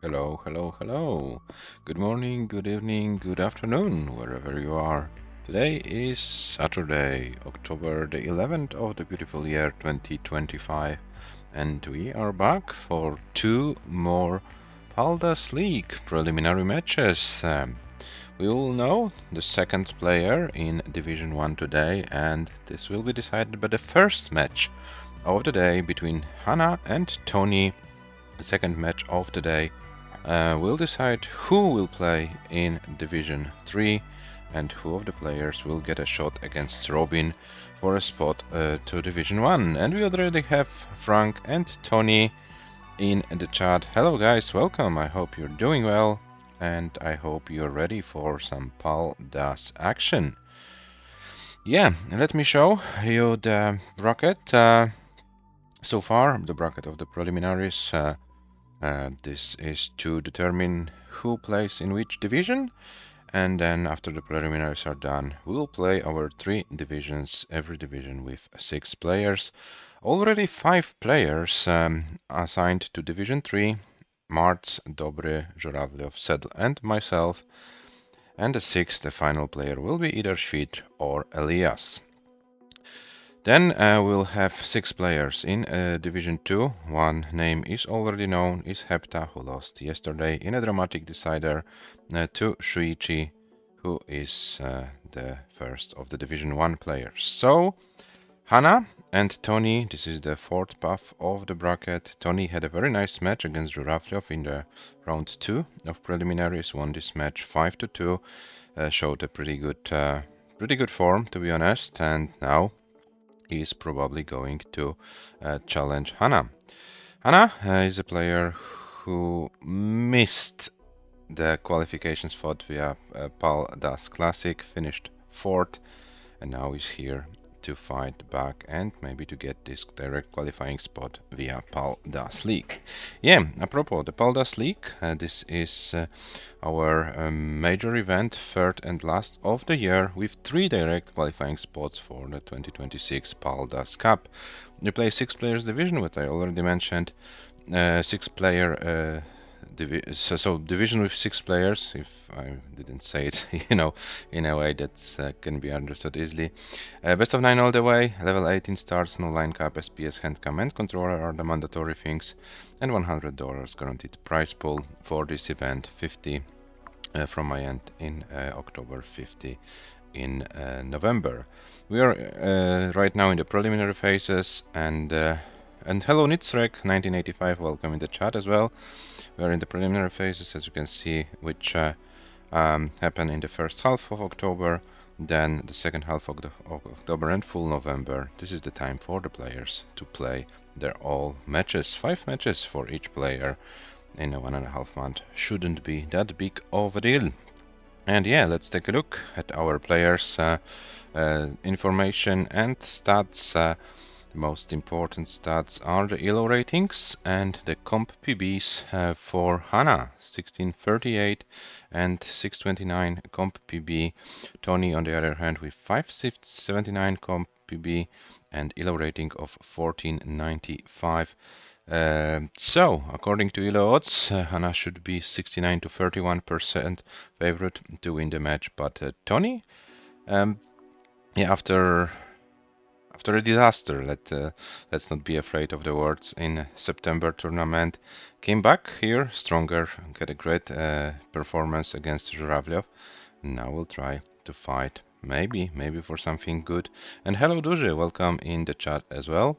Hello, hello, hello. Good morning, good evening, good afternoon, wherever you are. Today is Saturday, October the 11th of the beautiful year 2025, and we are back for two more Paldas League preliminary matches. We will know the second player in Division 1 today, and this will be decided by the first match of the day between HANA and TONI. The second match of the day will decide who will play in Division 3 and who of the players will get a shot against Robin for a spot to Division 1. And we already have Frank and Tony in the chat. Hello guys, welcome. I hope you're doing well and I hope you're ready for some PAL-DAS action. Yeah, let me show you the bracket. So far, the bracket of the preliminaries. This is to determine who plays in which division, and then after the preliminaries are done, we'll play our three divisions, every division with 6 players. Already 5 players assigned to Division 3, Marc, Dobry, Żurawlew, Sedl and myself, and the 6th, the final player, will be either ЩWIDR or ELIAS. Then we'll have 6 players in Division 2. One name is already known, is Hepta, who lost yesterday in a dramatic decider to Shuichi, who is the first of the Division 1 players. So, HANA and TONI, this is the 4th path of the bracket. TONI had a very nice match against Żurawlew in the round 2 of preliminaries, won this match 5-2, showed a pretty good form, to be honest, and now is probably going to challenge HANA. HANA is a player who missed the qualification spot via PAL-DAS Classic, finished 4th, and now is here to fight back and maybe to get this direct qualifying spot via PAL-DAS League. Yeah, apropos the PAL-DAS League, this is our major event, third and last of the year, with 3 direct qualifying spots for the 2026 PAL-DAS Cup. We play 6 players division, what I already mentioned, 6 player so division with 6 players, if I didn't say it, in a way that can be understood easily. Best of 9 all the way, level 18 stars, no line cap, SPS, handcam and controller are the mandatory things, and $100 guaranteed prize pool for this event, 50 from my end in October, 50 in November. We are right now in the preliminary phases, and hello Nitzrek 1985, welcome in the chat as well. We are in the preliminary phases, as you can see, which happen in the first half of October, then the second half of October and full November. This is the time for the players to play their all matches, 5 matches for each player in a 1.5 month. Shouldn't be that big of a deal. And yeah, let's take a look at our players' information and stats. The most important stats are the ELO ratings and the comp PBs for HANA, 1638 and 629 comp PB. TONI, on the other hand, with 579 comp PB and ELO rating of 1495. So, according to ELO odds, HANA should be 69 to 31% favorite to win the match, but TONI, after a disaster, let's not be afraid of the words, in September tournament, came back here stronger, got a great performance against Żurawlew. Now we'll try to fight, maybe for something good. And hello Duży, welcome in the chat as well.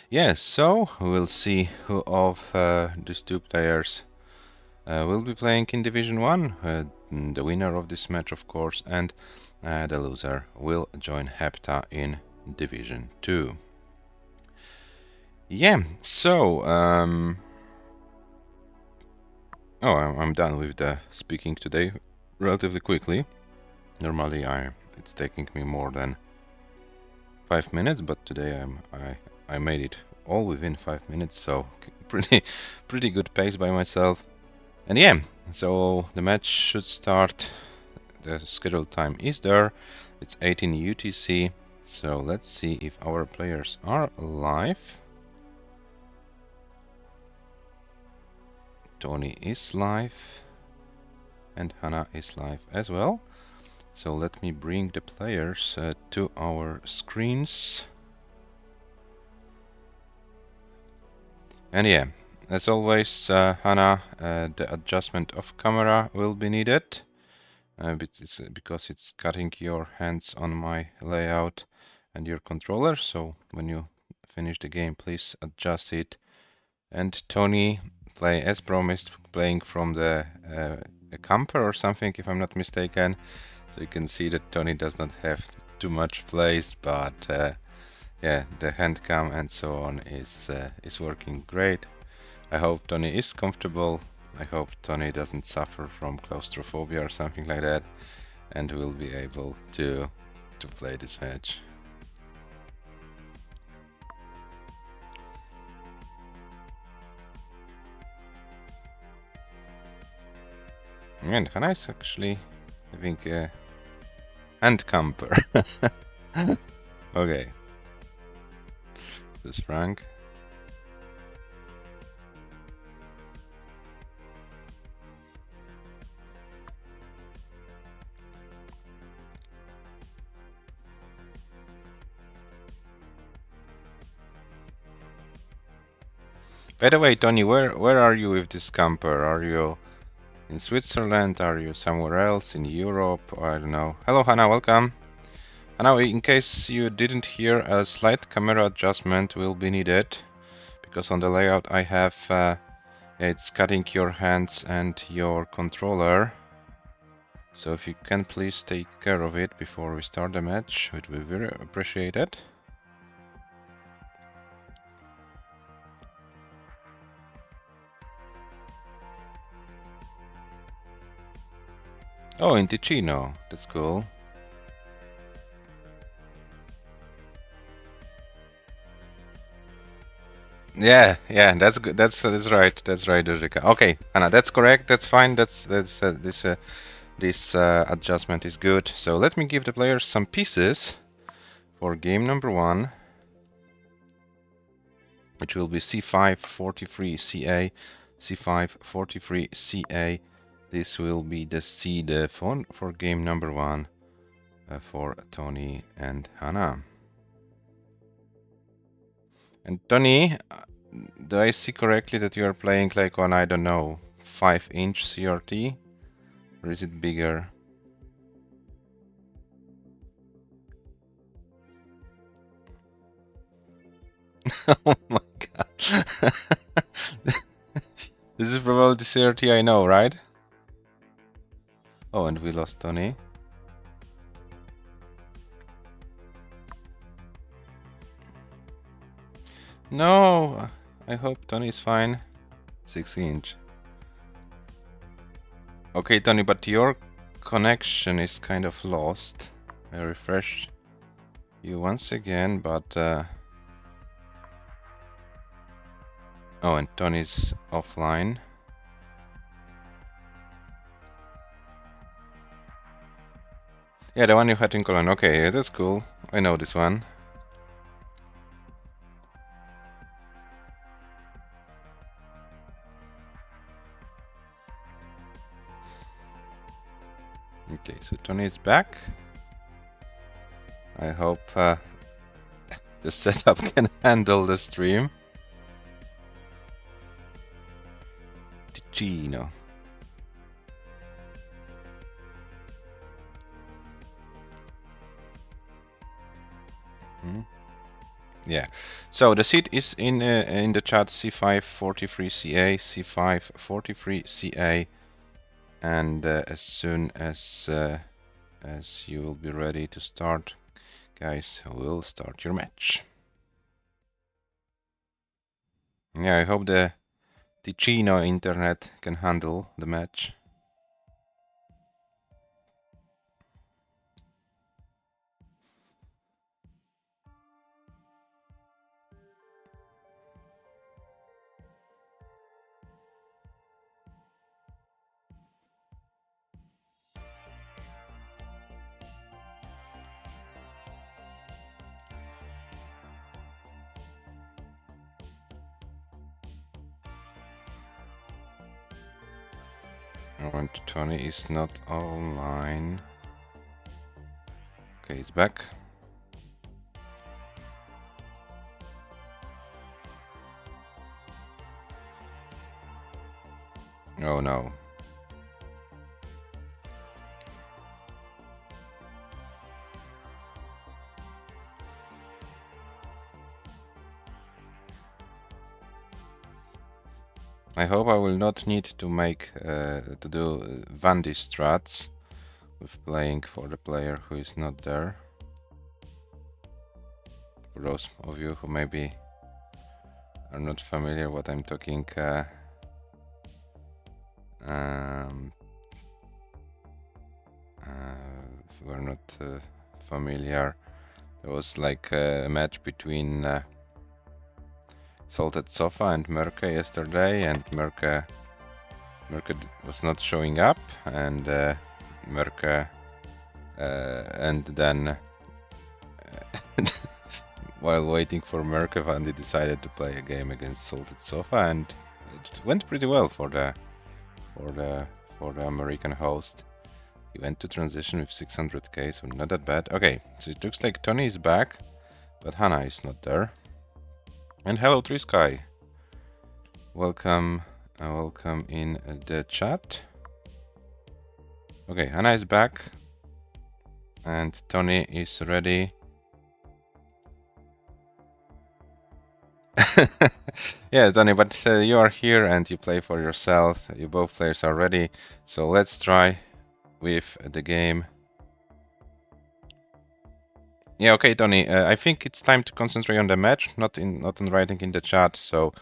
Yes, so we'll see who of these 2 players will be playing in Division 1. The winner of this match, of course, and the loser will join Hepta in Division 2. Yeah, so I'm done with the speaking today relatively quickly. Normally it's taking me more than 5 minutes, but today I made it all within 5 minutes, so pretty good pace by myself. And yeah, so the match should start. The scheduled time is there. It's 18 UTC. So let's see if our players are live. TONI is live and HANA is live as well. So let me bring the players to our screens. And yeah, as always, HANA, the adjustment of camera will be needed because it's cutting your hands on my layout and your controller. So when you finish the game, please adjust it. And TONI play as promised, playing from the a camper or something, if I'm not mistaken. So you can see that TONI does not have too much place, but yeah, the hand cam and so on is working great. I hope TONI is comfortable. I hope TONI doesn't suffer from claustrophobia or something like that, and will be able to play this match. And HANA is actually having a hand camper. Okay. This is Frank. By the way, TONI, where are you with this camper? Are you in Switzerland? Are you somewhere else in Europe? I don't know. Hello, Hannah, welcome. Hannah, in case you didn't hear, a slight camera adjustment will be needed because on the layout I have it's cutting your hands and your controller. So if you can please take care of it before we start the match, it will be very appreciated. Oh, in Ticino, that's cool. Yeah, that's good. That's right. That's right, Ulrika. Okay, Anna, that's correct. That's fine. This adjustment is good. So let me give the players some pieces for game number 1, which will be C5 43 CA, C5 43 CA. This will be the seed for game number 1 for TONI and Hannah. And TONI, do I see correctly that you are playing like on, I don't know, 5-inch CRT? Or is it bigger? Oh my god. This is probably the CRT I know, right? Oh, and we lost TONI. No, I hope TONI is fine. 6-inch. Okay, TONI, but your connection is kind of lost. I refreshed you once again, but oh, and TONI's offline. Yeah, the one you had in Cologne. Okay, yeah, that's cool. I know this one. Okay, so TONI is back. I hope the setup can handle the stream. Ticino. Yeah, so the seed is in the chat C543CA, C543CA, and as soon as you will be ready to start, guys, we'll start your match. Yeah, I hope the Ticino internet can handle the match. And TONI is not online. Okay, it's back. Oh no. I hope I will not need to make to do Vandy strats with playing for the player who is not there. For those of you who maybe are not familiar what I'm talking, if we're not familiar, there was like a match between Salted Sofa and Merke yesterday, and Merke was not showing up, and Merke and then while waiting for Merke, Vandy decided to play a game against Salted Sofa, and it went pretty well for the American host. He went to transition with 600k, so not that bad. Okay, so it looks like TONI is back, but HANA is not there. And hello, Trisky. Welcome in the chat. Okay, HANA is back, and TONI is ready. Yeah, TONI, but you are here and you play for yourself. You both players are ready, so let's try with the game. Yeah, okay, TONI. I think it's time to concentrate on the match, not on writing in the chat. So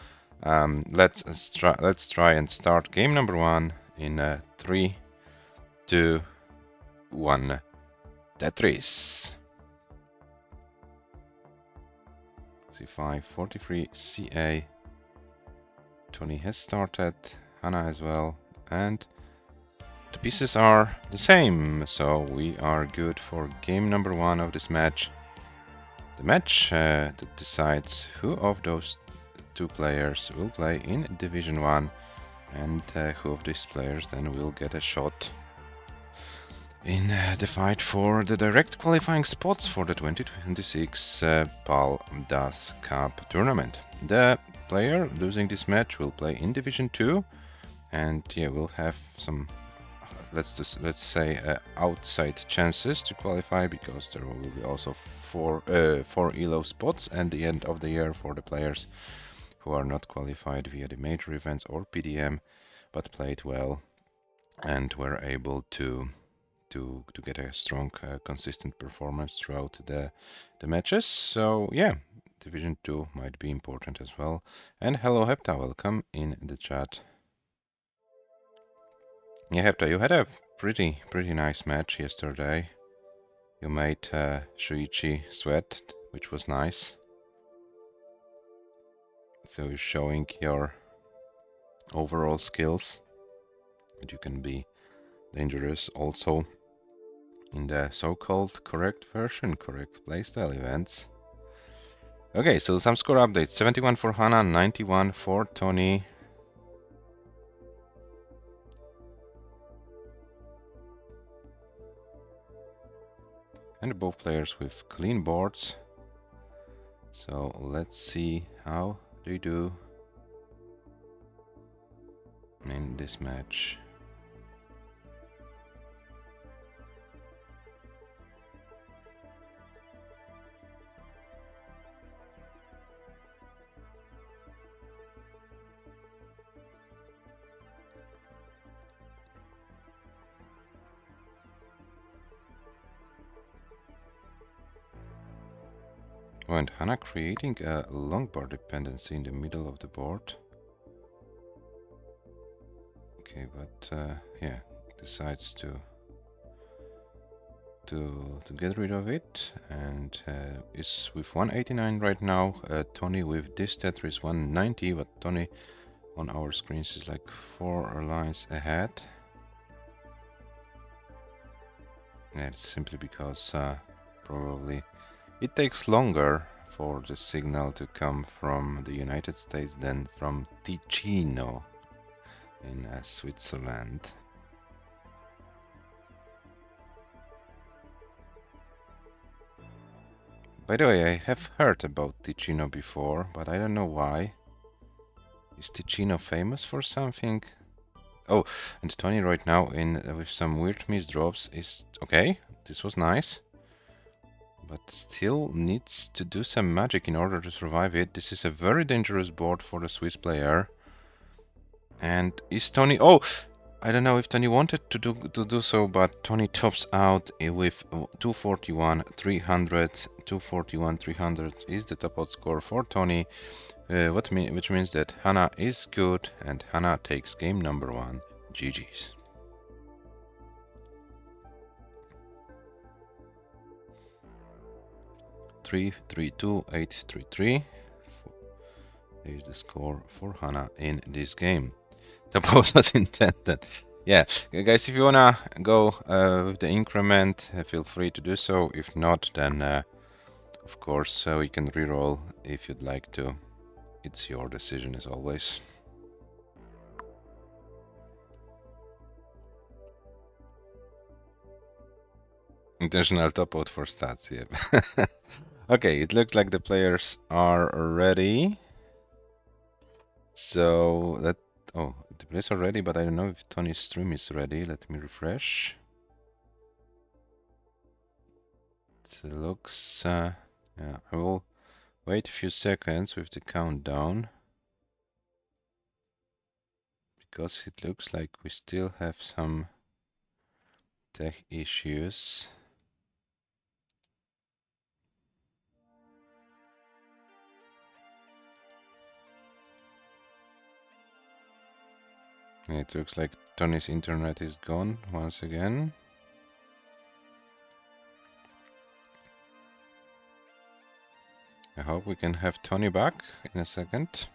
let's try and start game number 1 in 3, 2, 1. Tetris. C5, 43, CA. TONI has started, HANA as well, and the pieces are the same, so we are good for game number 1 of this match. The match that decides who of those two players will play in Division 1 and who of these players then will get a shot in the fight for the direct qualifying spots for the 2026 PAL-DAS Cup tournament. The player losing this match will play in Division 2, and yeah, we'll have some, let's say, outside chances to qualify, because there will be also four ELO spots at the end of the year for the players who are not qualified via the major events or PDM, but played well and were able to get a strong, consistent performance throughout the matches. So yeah, Division 2 might be important as well. And hello Hepta, welcome in the chat. Yeah, Hepta, you had a pretty nice match yesterday. You made Shuichi sweat, which was nice. So you're showing your overall skills, that you can be dangerous also in the so-called correct version, correct playstyle events. Okay, so some score updates. 71 for HANA, 91 for TONI. And both players with clean boards. So let's see how they do in this match. Oh, and HANA creating a long bar dependency in the middle of the board. Okay, but yeah, decides to get rid of it, and is with 189 right now. TONI with this Tetris 190, but TONI on our screens is like 4 lines ahead. Yeah, it's simply because probably it takes longer for the signal to come from the United States than from Ticino in Switzerland. By the way, I have heard about Ticino before, but I don't know why. Is Ticino famous for something? Oh, and Tony right now in with some weird misdrops is okay. This was nice, but still needs to do some magic in order to survive it. This is a very dangerous board for the Swiss player. And is Tony? Oh, I don't know if Tony wanted to do so, but Tony tops out with 241 300. 241 300 is the top out score for Tony, which means that HANA is good and HANA takes game number 1. GG's. Three, 3, 2, 8, 3, 3 is the score for HANA in this game. The post was intended. Yeah, guys, if you wanna go with the increment, feel free to do so. If not, then of course we can reroll if you'd like to. It's your decision as always. Intentional top out for stats, yeah. Okay, it looks like the players are ready. So that, oh, the players are ready, but I don't know if Tony's stream is ready. Let me refresh. It looks, yeah, I will wait a few seconds with the countdown because it looks like we still have some tech issues. It looks like Tony's internet is gone once again. I hope we can have Tony back in a second.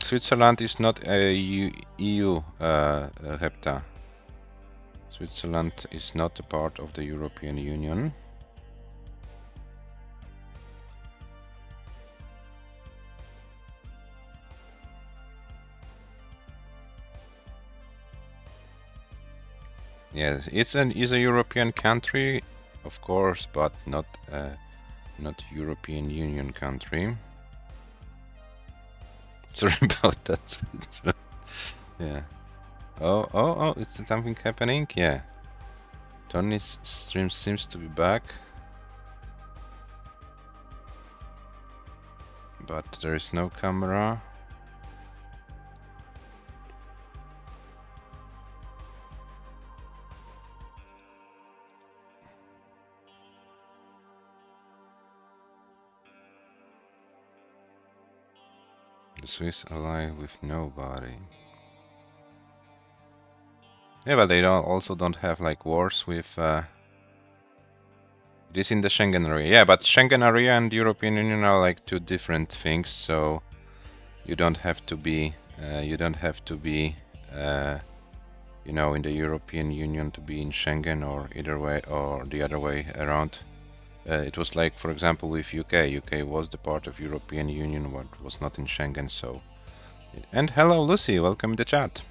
Switzerland is not a EU HEPTA. Switzerland is not a part of the European Union. Yes, it's a European country, of course, but not European Union country. Sorry about that. Yeah. Oh, is something happening? Yeah. Tony's stream seems to be back. But there is no camera. The Swiss ally with nobody. Yeah, but they also don't have like wars with. It is in the Schengen area. Yeah, but Schengen area and European Union are like two different things. So you don't have to be. You know, in the European Union to be in Schengen, or either way, or the other way around. It was like, for example, with UK. UK was the part of European Union, but was not in Schengen. So. And hello, Lucy. Welcome to the chat.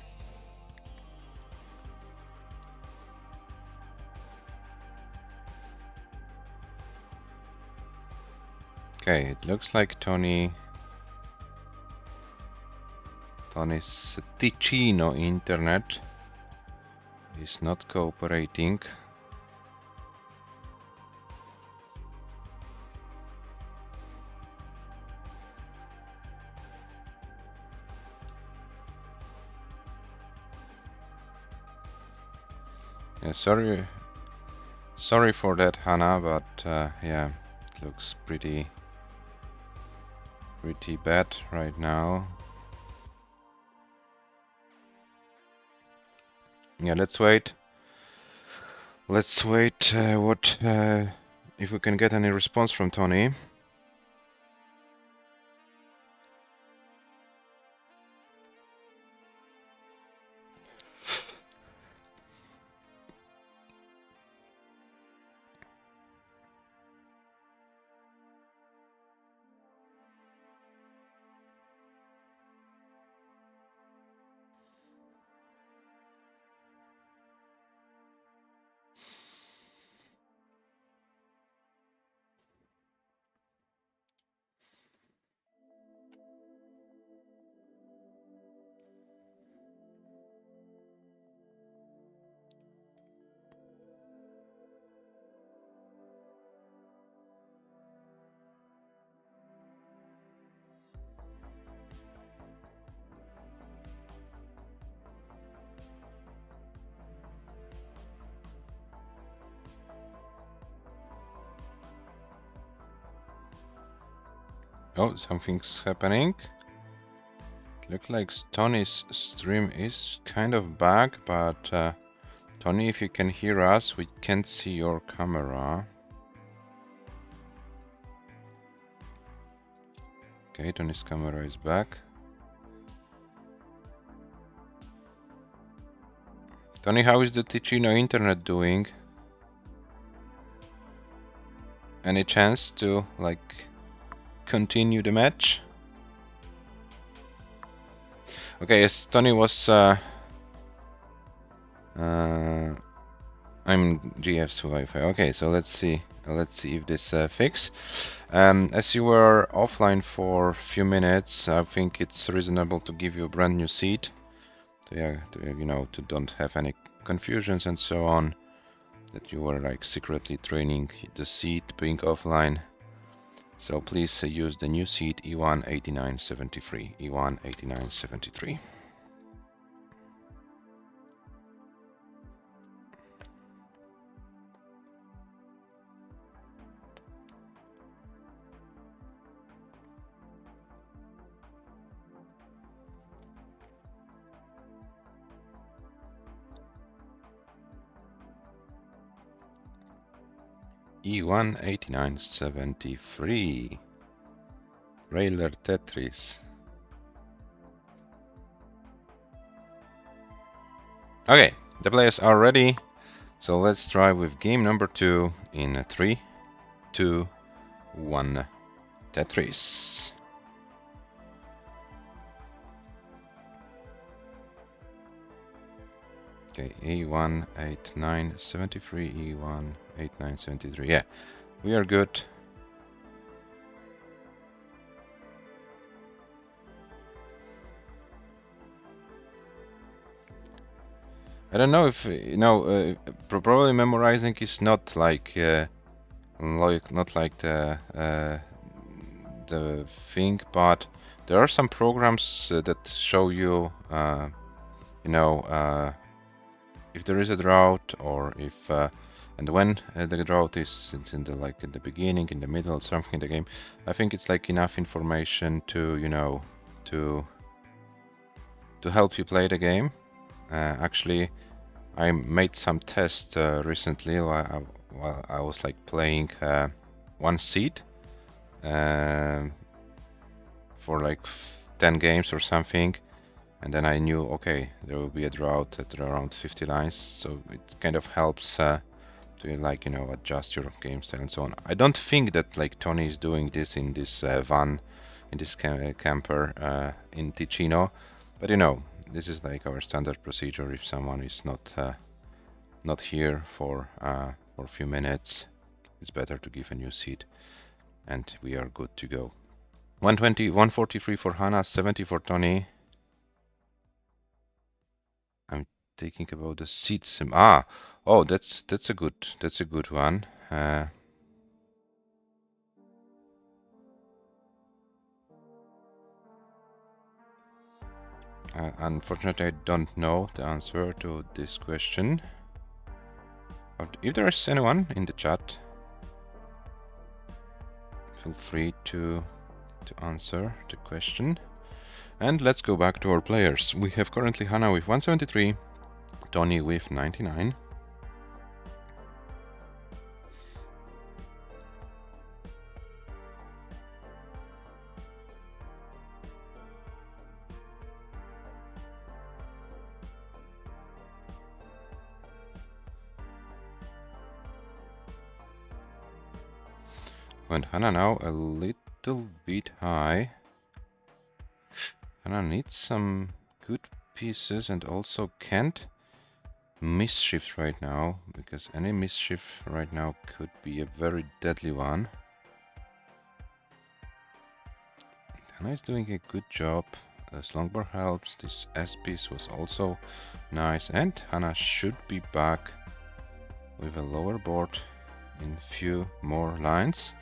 Okay, it looks like Tony's Ticino internet is not cooperating. Yeah, sorry for that, Hannah, but yeah, it looks pretty bad right now. Yeah, let's wait. Let's wait. If we can get any response from Tony. Oh, something's happening. Looks like Tony's stream is kind of back, but Tony, if you can hear us, we can't see your camera. Okay, Tony's camera is back. Tony, how is the Ticino internet doing? Any chance to like continue the match? Okay, yes, Tony was I'm GF's Wi-Fi. Okay, so let's see if this fix. As you were offline for a few minutes, I think it's reasonable to give you a brand new seat. To don't have any confusions and so on. That you were like secretly training the seat being offline. So please use the new seat E18973. E18973. E18973. Trailer Tetris. Okay, the players are ready. So let's try with game number 2 in 3, 2, 1. Tetris. Okay, E18973, E18973. Yeah, we are good. I don't know if probably memorizing is not like not like the thing, but there are some programs that show you if there is a drought or if and when the drought is in the like in the beginning, in the middle, something in the game. I think it's like enough information to to help you play the game. Actually, I made some tests recently while I was like playing one seed for like 10 games or something, and then I knew, okay, there will be a drought at around 50 lines, so it kind of helps to like adjust your game style and so on. I don't think that like Tony is doing this in this van, in this camper in Ticino, but this is like our standard procedure. If someone is not here for a few minutes, it's better to give a new seat, and we are good to go. 120, 143 for HANA, 70 for Tony. I'm thinking about the seats. Oh, that's a good one. Unfortunately, I don't know the answer to this question. But if there is anyone in the chat, feel free to answer the question. And let's go back to our players. We have currently HANA with 173, Tony with 99. And HANA now a little bit high. HANA needs some good pieces and also can't misshift right now, because any misshift right now could be a very deadly one. HANA is doing a good job. This longbar helps. This S piece was also nice, and HANA should be back with a lower board in few more lines.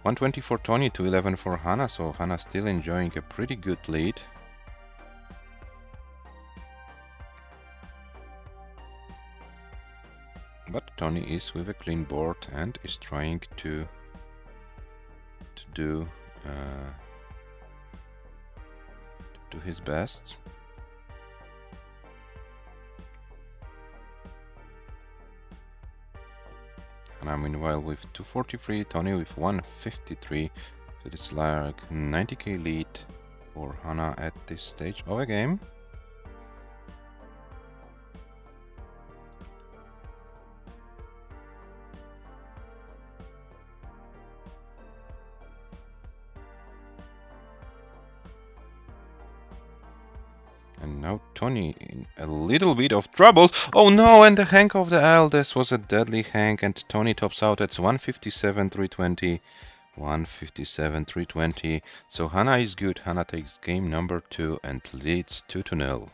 120 for Tony, 211 for HANA, so HANA still enjoying a pretty good lead. But Tony is with a clean board and is trying to do to his best. HANA meanwhile with 243, TONI with 153. So it's like 90k lead for HANA at this stage of a game. And now TONI in a little bit of trouble. Oh no, and the hang of the L. This was a deadly hang, and TONI tops out at 157, 320. 157, 320. So HANA is good. HANA takes game number 2 and leads 2-0.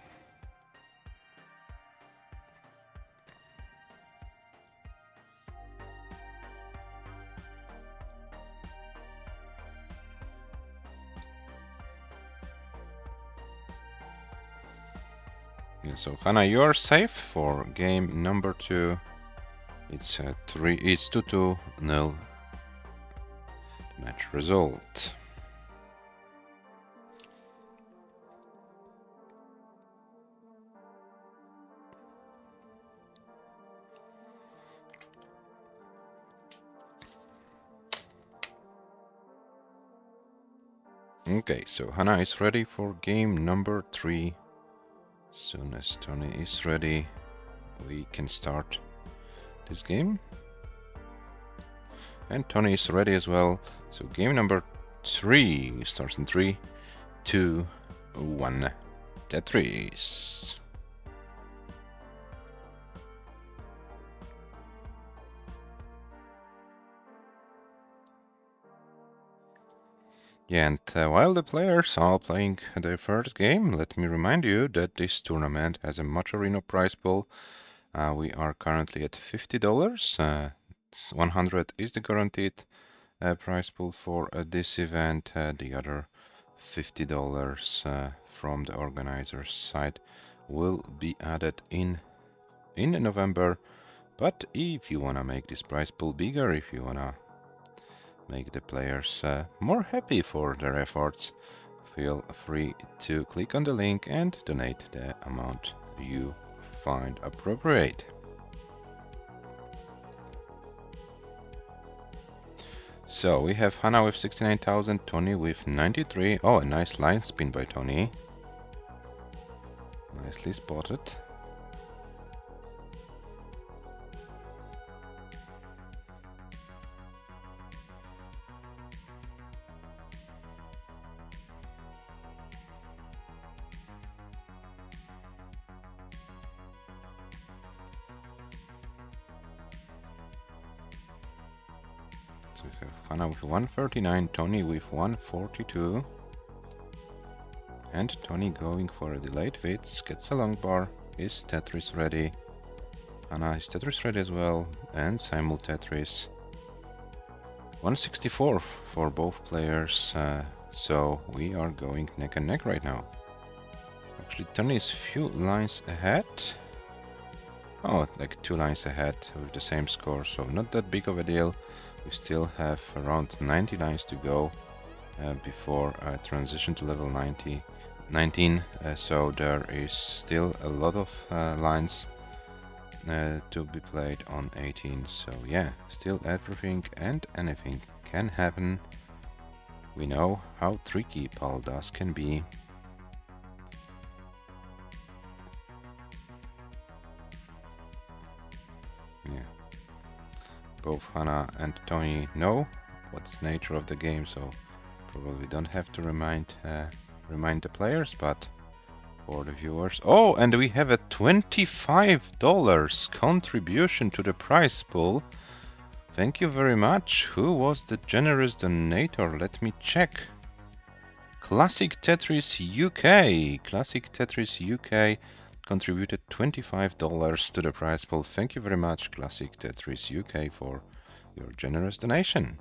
So HANA, you are safe for game number 2. It's 2-0 match result. Okay, so HANA is ready for game number 3. As soon as TONI is ready, we can start this game. And TONI is ready as well. So game number 3 starts in 3, 2, 1. Tetris. Yeah, and while the players are playing their first game, let me remind you that this tournament has a Motorino prize pool. We are currently at $50. 100 is the guaranteed prize pool for this event. The other $50 from the organizer's side will be added in November. But if you wanna make this prize pool bigger, if you wanna make the players more happy for their efforts, feel free to click on the link and donate the amount you find appropriate. So we have HANA with 69,000, TONI with 93. Oh, a nice line spin by TONI. Nicely spotted. So we have HANA with 139, TONI with 142. And TONI going for a delayed fits, gets a long bar. Is Tetris ready? HANA is Tetris ready as well, and simul Tetris. 164 for both players, so we are going neck and neck right now. Actually, TONI is few lines ahead. Oh, like 2 lines ahead with the same score, so not that big of a deal. We still have around 90 lines to go before transition to level 19, so there is still a lot of lines to be played on 18. So yeah, still everything and anything can happen. We know how tricky Paldas can be. Yeah. Both HANA and TONI know what's the nature of the game, so probably don't have to remind the players, but for the viewers. Oh, and we have a $25 contribution to the prize pool. Thank you very much. Who was the generous donator? Let me check. Classic Tetris UK. Classic Tetris UK contributed $25 to the prize pool. Thank you very much, Classic Tetris UK, for your generous donation.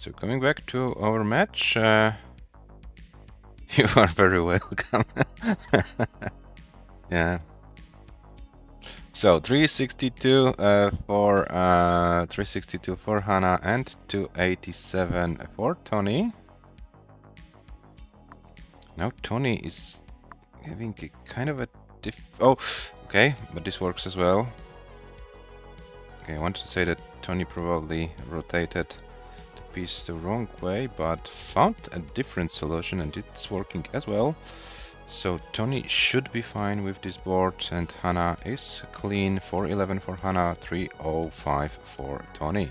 So coming back to our match, you are very welcome. Yeah. So 362 for 362 for HANA and 287 for TONI. Now TONI is having a kind of a oh, okay, but this works as well. Okay, I wanted to say that TONI probably rotated the piece the wrong way, but found a different solution and it's working as well. So TONI should be fine with this board, and HANA is clean. 411 for HANA, 305 for TONI.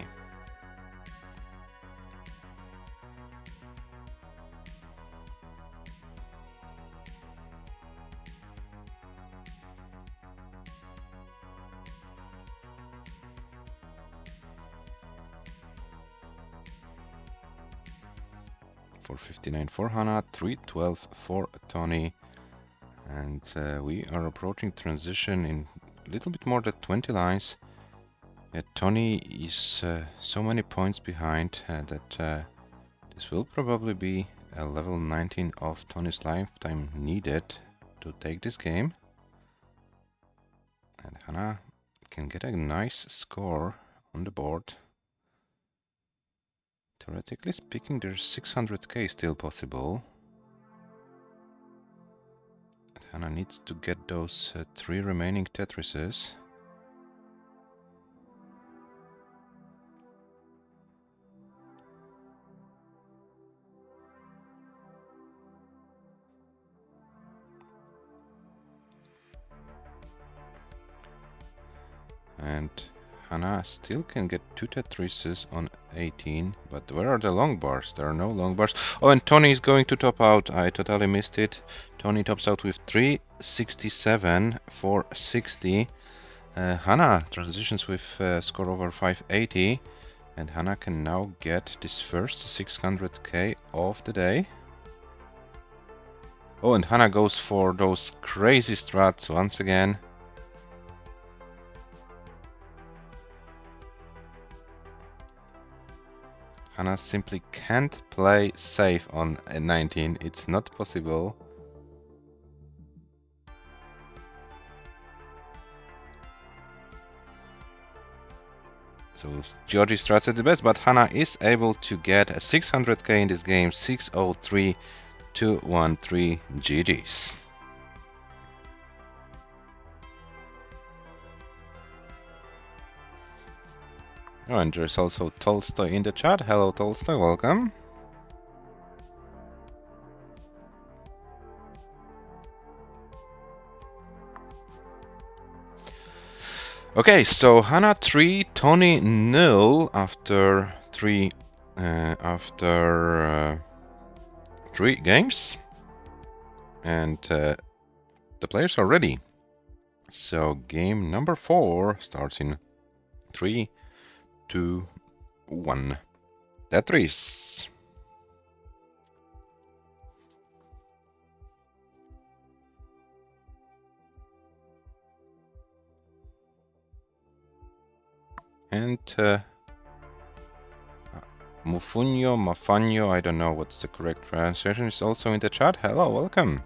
$459 for HANA, 312 for TONI, and we are approaching transition in a little bit more than 20 lines. TONI is so many points behind that this will probably be a level 19 of TONI's lifetime needed to take this game. And HANA can get a nice score on the board. Theoretically speaking, there's 600k still possible. HANA needs to get those 3 remaining Tetrises. And HANA still can get 2 Tetrises on 18, but where are the long bars? There are no long bars. Oh, and TONI is going to top out. I totally missed it. TONI tops out with 367 for 60. HANA transitions with score over 580, and HANA can now get this first 600k of the day. Oh, and HANA goes for those crazy strats once again. HANA simply can't play safe on a 19. It's not possible. So Georgie strats at the best, but HANA is able to get a 600k in this game. 603 213 GG's. Oh, and there's also Tolstoy in the chat. Hello, Tolstoy, welcome. Okay, so HANA 3, TONI 0 after 3 games, and the players are ready. So game number 4 starts in 3, 2, 1. Tetris. And Mafagno, I don't know what's the correct pronunciation, is also in the chat. Hello, welcome.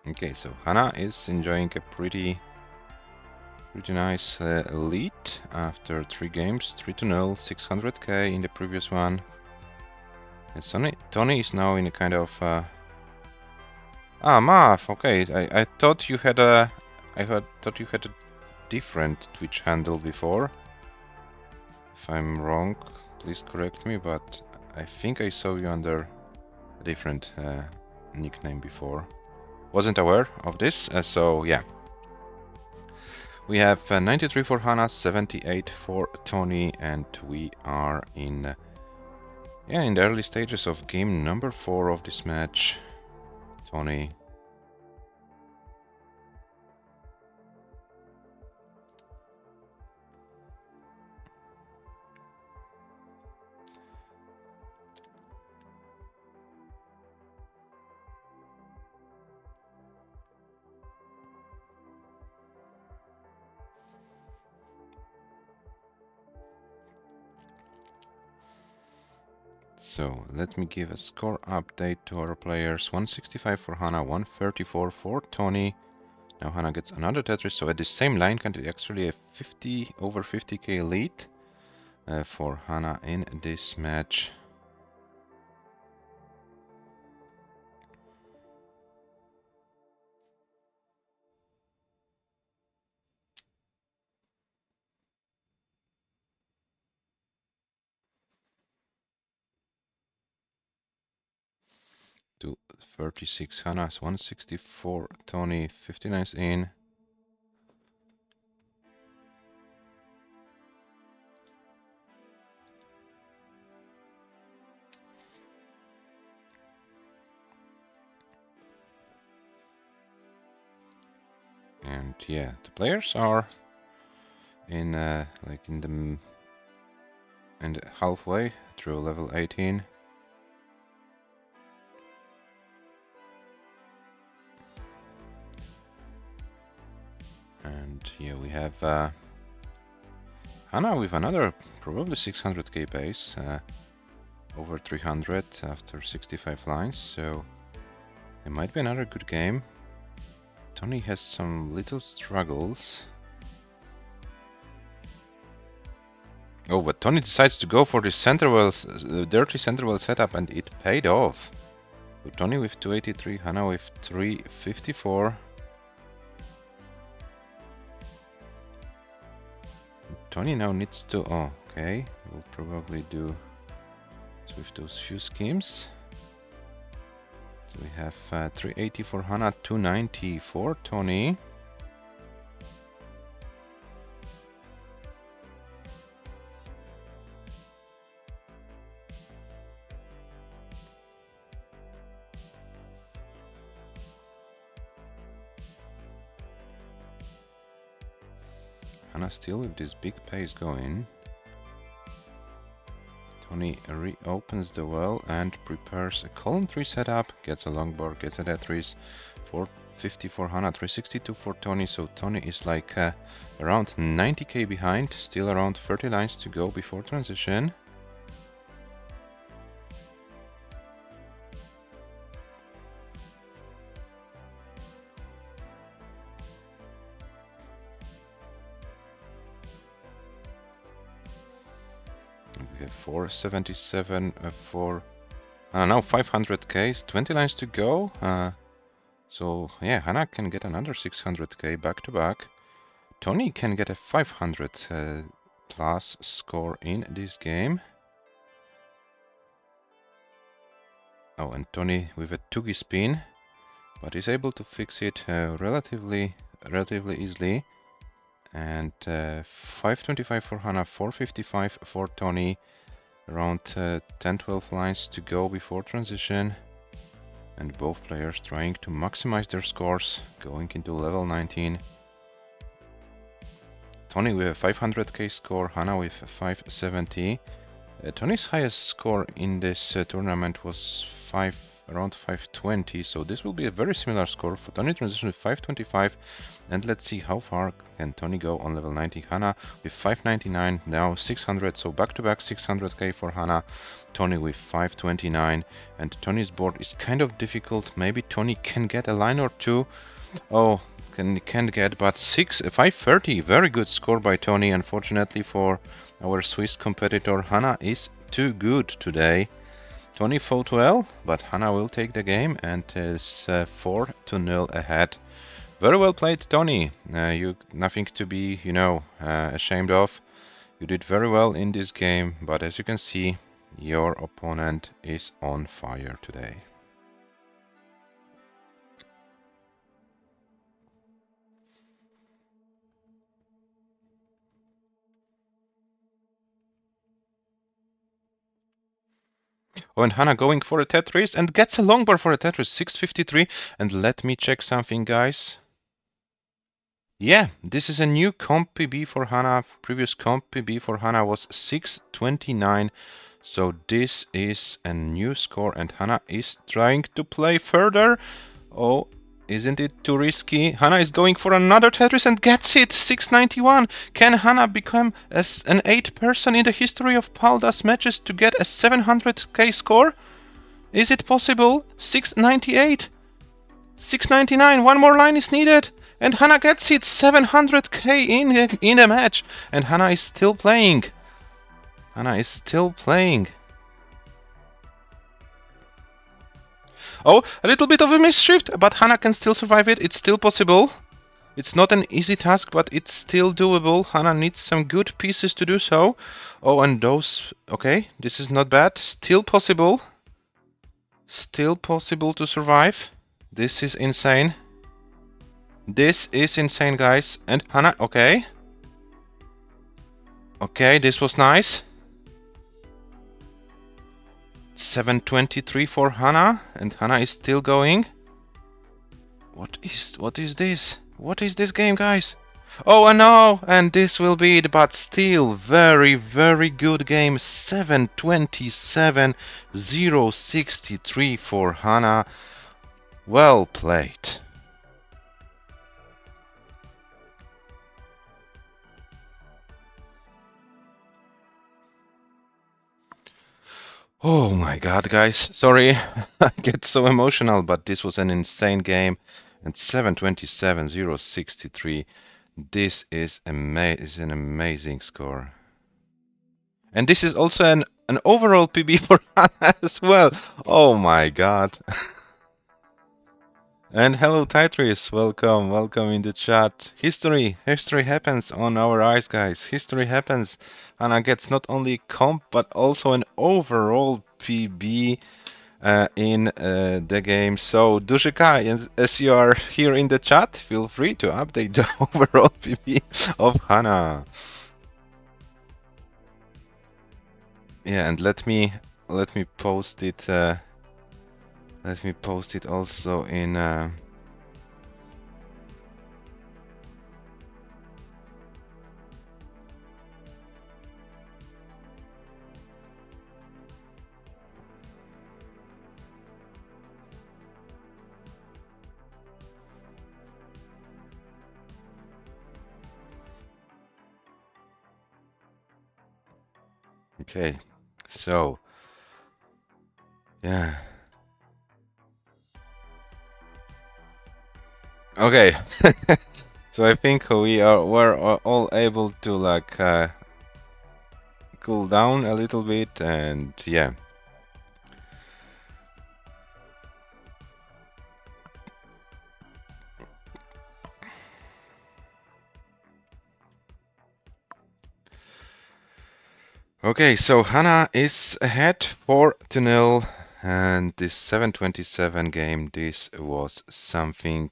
Okay, so HANA is enjoying a pretty nice lead after 3 games, 3-0, 600k in the previous one. And TONI is now in a kind of Math. Okay, I thought you had a thought you had a different Twitch handle before. If I'm wrong, please correct me, but I think I saw you under a different nickname before. Wasn't aware of this, so yeah. We have 93 for HANA, 78 for TONI, and we are in the early stages of game number 4 of this match. TONI. So let me give a score update to our players. 165 for HANA, 134 for TONI. Now HANA gets another Tetris, so at the same line count, actually a over 50k lead for HANA in this match. To 36 HANA's 164 TONI, 59's in. And yeah, the players are in like in the halfway through level 18. And yeah, we have HANA with another probably 600k base, over 300 after 65 lines, so it might be another good game. TONI has some little struggles. Oh, but TONI decides to go for this dirty center well setup, and it paid off. So TONI with 283, HANA with 354. TONI now needs to... Oh, okay. We'll probably do it with those few schemes. So we have 380 for HANA, 290 for TONI. HANA still with this big pace going. TONI reopens the well and prepares a column 3 setup, gets a longboard, gets a Tetris, 450 for HANA, 362 for TONI, so TONI is like around 90k behind, still around 30 lines to go before transition. We have 477 for now 500k, 20 lines to go. So yeah, HANA can get another 600k back to back. TONI can get a 500 plus score in this game. Oh, and TONI with a Tugi spin, but is able to fix it relatively easily. And 525 for HANA, 455 for TONI. Around 10-12 lines to go before transition, and both players trying to maximize their scores going into level 19. TONI with a 500k score, HANA with 570. TONI's highest score in this tournament was around 520, so this will be a very similar score for TONI transition with 525, and let's see how far can TONI go on level 90. HANA with 599, now 600, so back-to-back 600k for HANA, TONI with 529, and TONI's board is kind of difficult. Maybe TONI can get a line or two. Oh, can't get, but 530, very good score by TONI. Unfortunately for our Swiss competitor, HANA is too good today. TONI fought well, but HANA will take the game and is 4-0 ahead. Very well played, TONI. You nothing to be, ashamed of. You did very well in this game, but as you can see, your opponent is on fire today. Oh, and HANA going for a Tetris and gets a longboard for a Tetris, 653. And let me check something, guys. Yeah, this is a new comp PB for HANA. Previous comp PB for HANA was 629. So this is a new score, and HANA is trying to play further. Oh, Isn't it too risky? HANA is going for another Tetris and gets it! 691! Can HANA become an 8th person in the history of Paldas matches to get a 700k score? Is it possible? 698! 699! One more line is needed! And HANA gets it! 700k in a match! And HANA is still playing! HANA is still playing! Oh, a little bit of a mischief, but HANA can still survive it. It's still possible. It's not an easy task, but it's still doable. HANA needs some good pieces to do so. Oh, and those... Okay, this is not bad. Still possible. Still possible to survive. This is insane. This is insane, guys. And HANA... Okay. Okay, this was nice. 723 for HANA, and HANA is still going. What is this? What is this game, guys? Oh, no! And this will be it, but still very, very good game. 727 063 for HANA. Well played. Oh my god, guys, sorry, I get so emotional, but this was an insane game. And 727 063, this is an amazing score. And this is also an overall PB for HANA as well. Oh my god. And hello Tetris, welcome in the chat. History happens on our eyes, guys. History happens. HANA gets not only comp but also an overall PB in the game. So Dushikai, as you are here in the chat, feel free to update the overall PB of HANA. Yeah, and let me post it. Let me post it also in. Okay, so yeah. Okay, so I think we're all able to like cool down a little bit, and yeah. Okay, so HANA is ahead 4-0, and this 727 game, this was something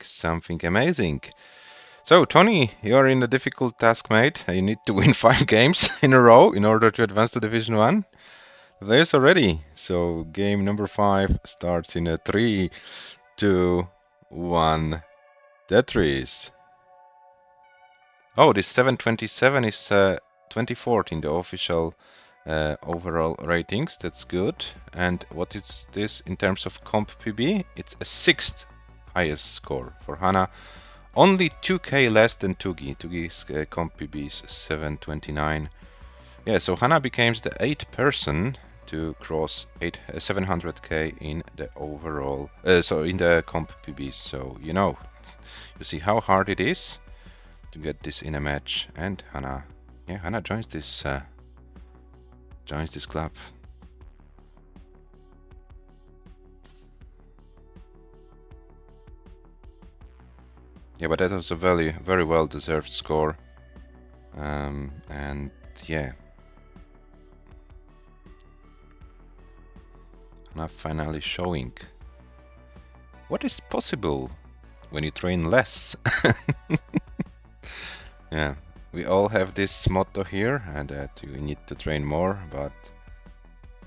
amazing. So, Tony, you're in a difficult task, mate. You need to win 5 games in a row in order to advance to Division 1. The players are ready. So, game number 5 starts in a 3, 2, 1, Tetris. Oh, this 727 is 24th in the official overall ratings. That's good. And what is this in terms of comp PB? It's a 6th highest score for HANA. Only 2k less than Tugi. Tugi's comp PB is 729. Yeah, so HANA becomes the 8th person to cross 700k in the overall, in the comp PB. So you see how hard it is to get this in a match. And HANA, yeah, HANA joins this club. Yeah, but that was a very well deserved score. And yeah, HANA finally showing what is possible when you train less. Yeah, we all have this motto here, and that we need to train more, but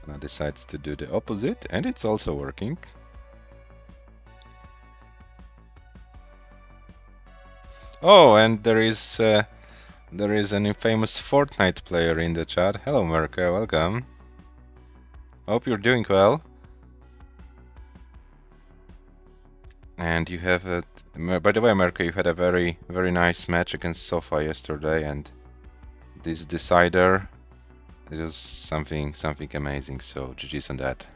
HANA decides to do the opposite, and it's also working. Oh, and there is an infamous Fortnite player in the chat. Hello, Merca, welcome. Hope you're doing well. And you have it. By the way, America, you had a very, very nice match against Sofa yesterday, and this decider, it was something amazing. So GG's on that.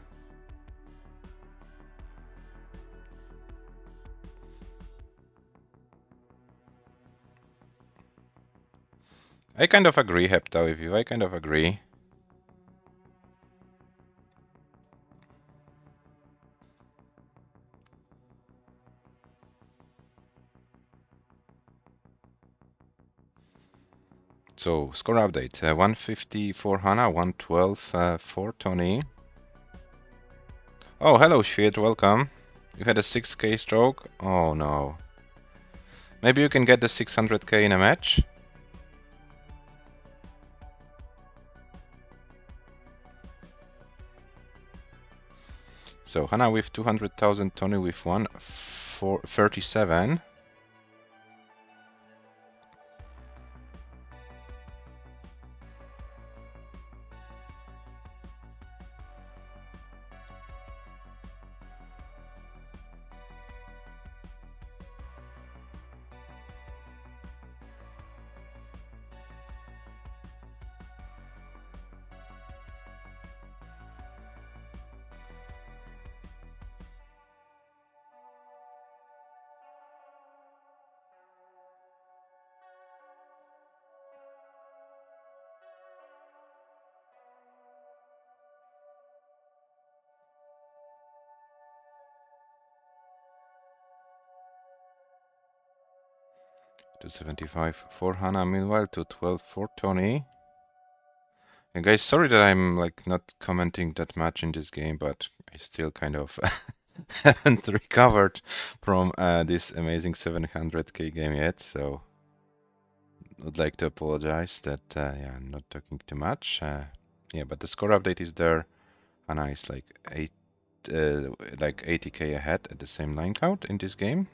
I kind of agree, Hepta, with you. I kind of agree. So, score update. 150 for HANA, 112 for TONI. Oh, hello, ЩWIDR, welcome. You had a 6k stroke? Oh, no. Maybe you can get the 600k in a match? So, HANA with 200,000, TONI with 137. To 75 for HANA, meanwhile to 12 for TONI. And guys, sorry that I'm like not commenting that much in this game, but I still kind of haven't recovered from this amazing 700k game yet, so would like to apologize that yeah, I'm not talking too much. Yeah, but the score update is there. HANA is like 80k ahead at the same line count in this game.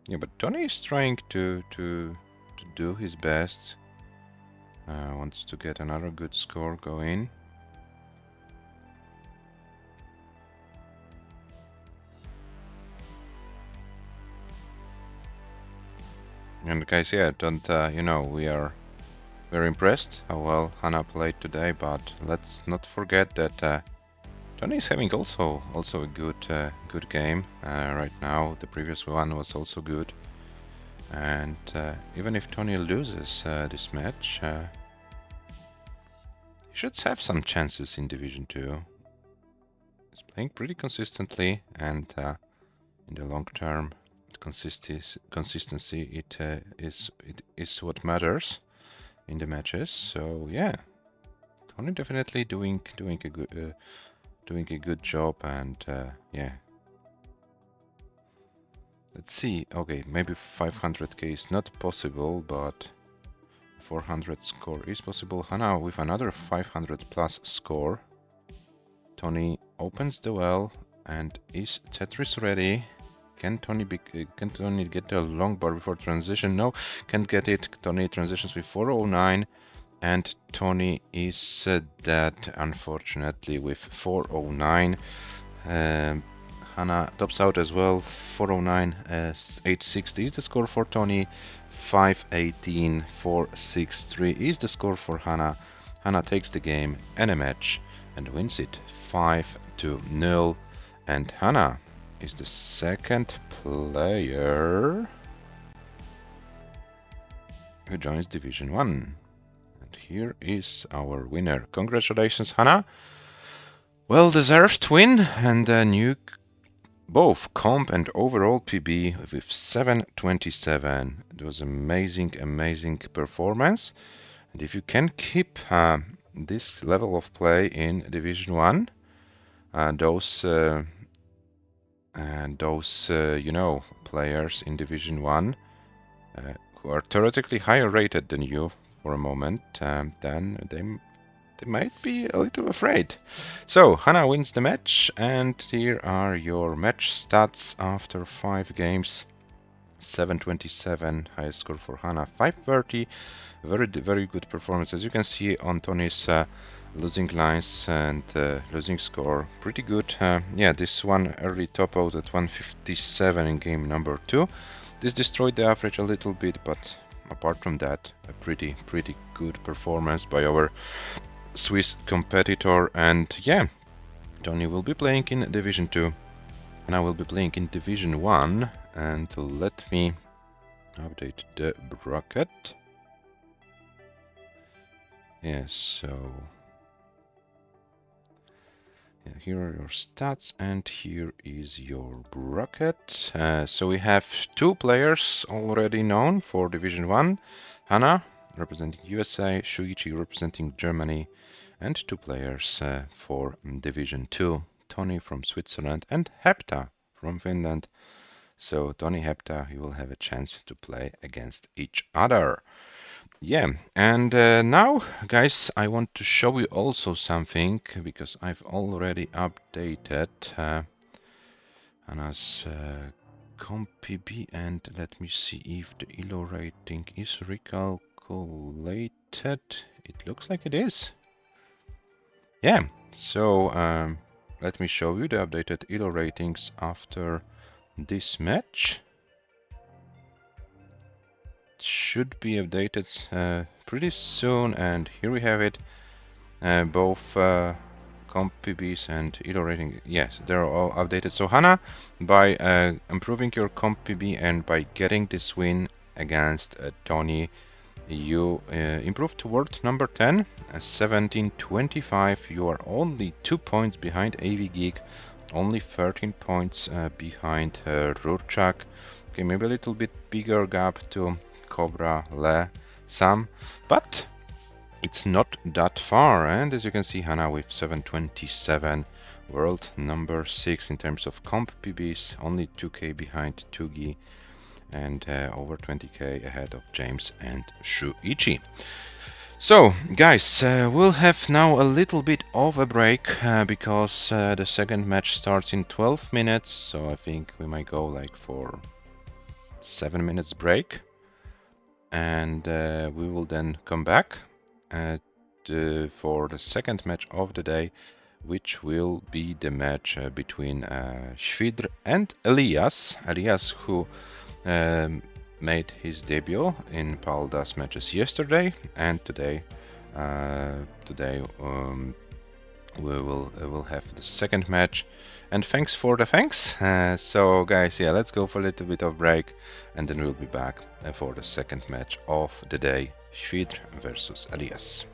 Yeah, but TONI is trying to do his best. Wants to get another good score going. And guys, yeah, don't you know, we're impressed how well HANA played today, but let's not forget that TONI is having also a good game right now. The previous one was also good, and even if TONI loses this match, he should have some chances in Division 2. He's playing pretty consistently, and in the long term, consistency it is what matters in the matches. So yeah, TONI definitely doing a good job, and yeah. Let's see. Okay, maybe 500k is not possible, but 400 score is possible. HANA with another 500 plus score. TONI opens the well, and is Tetris ready? Can TONI get the long bar before transition? No, can't get it. TONI transitions with 409, and TONI is dead, unfortunately, with 409. HANA tops out as well, 409, 860 is the score for TONI, 518, 463 is the score for HANA. HANA takes the game and a match and wins it 5-0, and HANA is the second player who joins Division 1. And here is our winner. Congratulations, HANA. Well deserved win, and a new both comp and overall PB with 727. It was amazing performance. And if you can keep this level of play in Division 1, those you know, players in Division 1 who are theoretically higher rated than you for a moment, then they might be a little afraid. So HANA wins the match, and here are your match stats after 5 games. 727, highest score for HANA, 530. Very good performance. As you can see on TONI's losing lines and losing score, pretty good. Yeah, this one early top out at 157 in game number 2. This destroyed the average a little bit, but apart from that, a pretty good performance by our Swiss competitor. And yeah, TONI will be playing in Division 2, and I will be playing in Division 1. And let me update the bracket. Yes, so yeah, here are your stats, and here is your bracket. So we have 2 players already known for Division 1. HANA representing USA, Shuichi representing Germany, and 2 players for Division 2. TONI from Switzerland and Hepta from Finland. So TONI, Hepta, you will have a chance to play against each other. Yeah, and now, guys, I want to show you also something, because I've already updated HANA's CompPB, and let me see if the ELO rating is recalculated. It looks like it is. Yeah, so let me show you the updated ELO ratings after this match. Should be updated pretty soon, and here we have it. Both CompPBs and ELO rating, yes, they're all updated. So HANA, by improving your CompPB and by getting this win against TONI, you improve toward number 10, 1725. You are only 2 points behind AV Geek, only 13 points behind Rurchak. Okay, maybe a little bit bigger gap to Cobra, Le, Sam, but it's not that far. And as you can see, HANA with 727, world number 6 in terms of CompPBs, only 2k behind Tugi, and over 20k ahead of James and Shuichi. So guys, we'll have now a little bit of a break because the second match starts in 12 minutes, so I think we might go like for 7 minutes break, and we will then come back for the second match of the day, which will be the match between ЩWIDR and ELIAS. ELIAS, who made his debut in Paldas matches yesterday, and today we will have the second match. And thanks for the thanks. So guys, yeah, let's go for a little bit of break, and then we'll be back for the second match of the day, ЩWIDR versus ELIAS.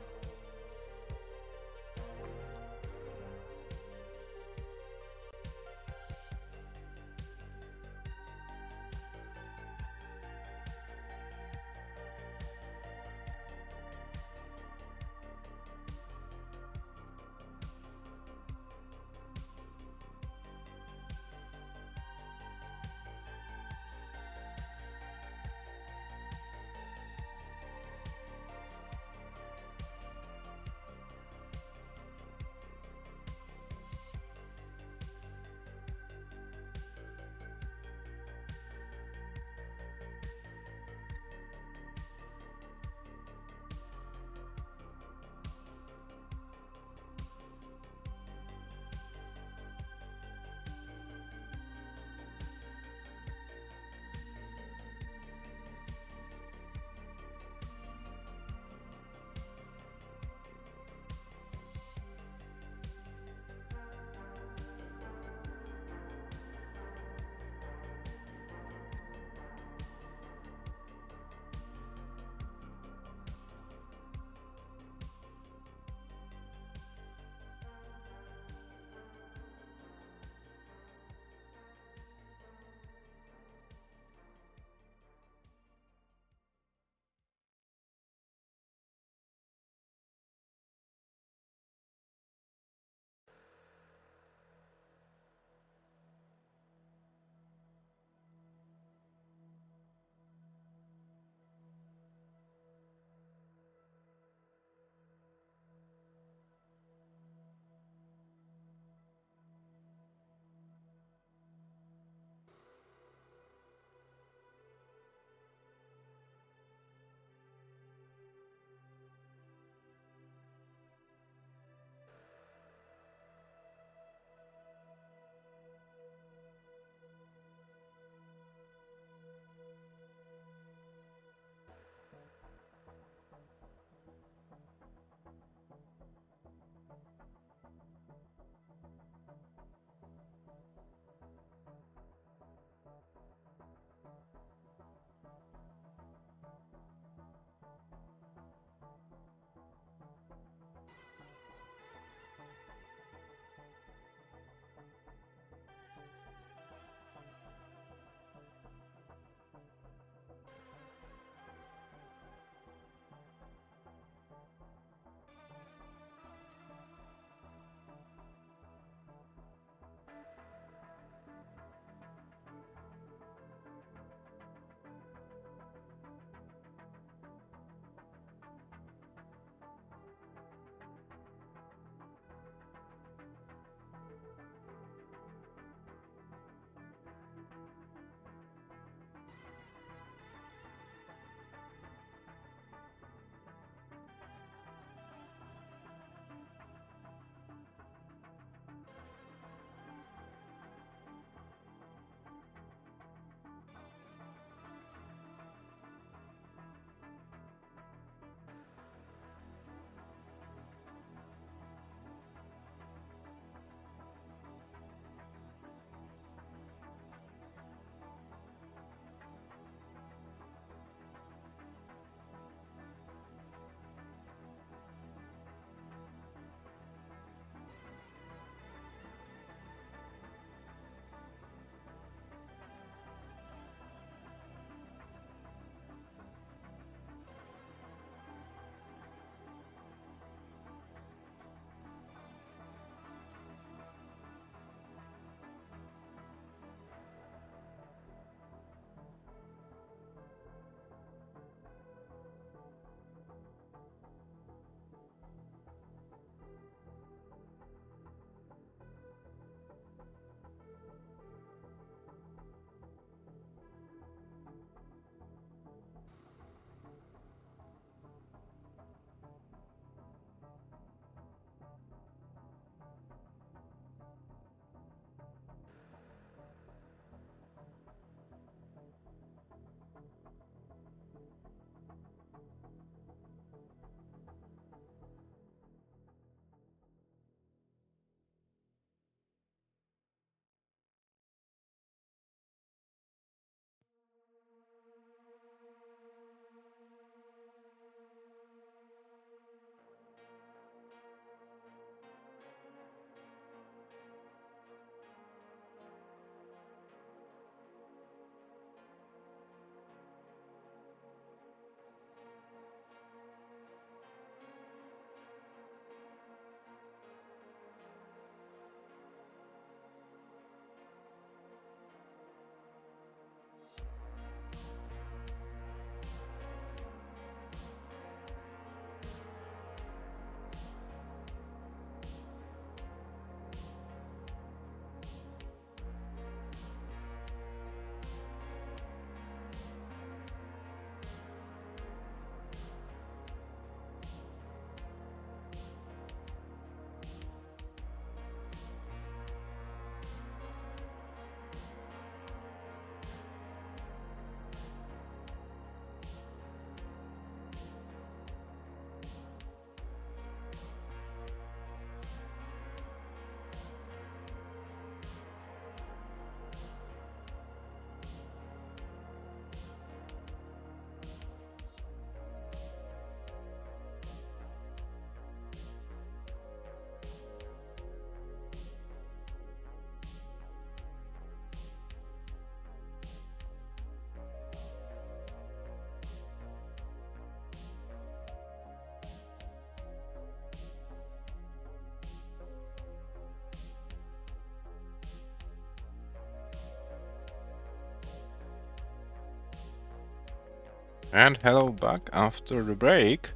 And hello back after the break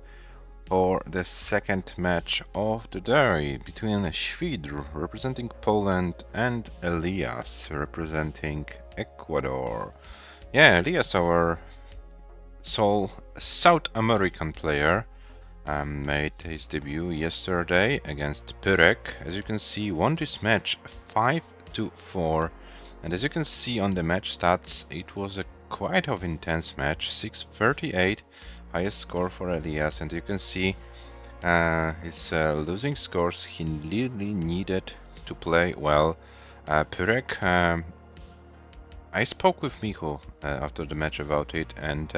for the second match of the day between ЩWIDR representing Poland and ELIAS representing Ecuador. Yeah, ELIAS, our sole South American player, made his debut yesterday against Pyrek. As you can see, won this match 5-4, and as you can see on the match stats, it was a quite of intense match. 638, highest score for ELIAS, and you can see his losing scores. He really needed to play well. Pyrek, I spoke with Micho after the match about it, and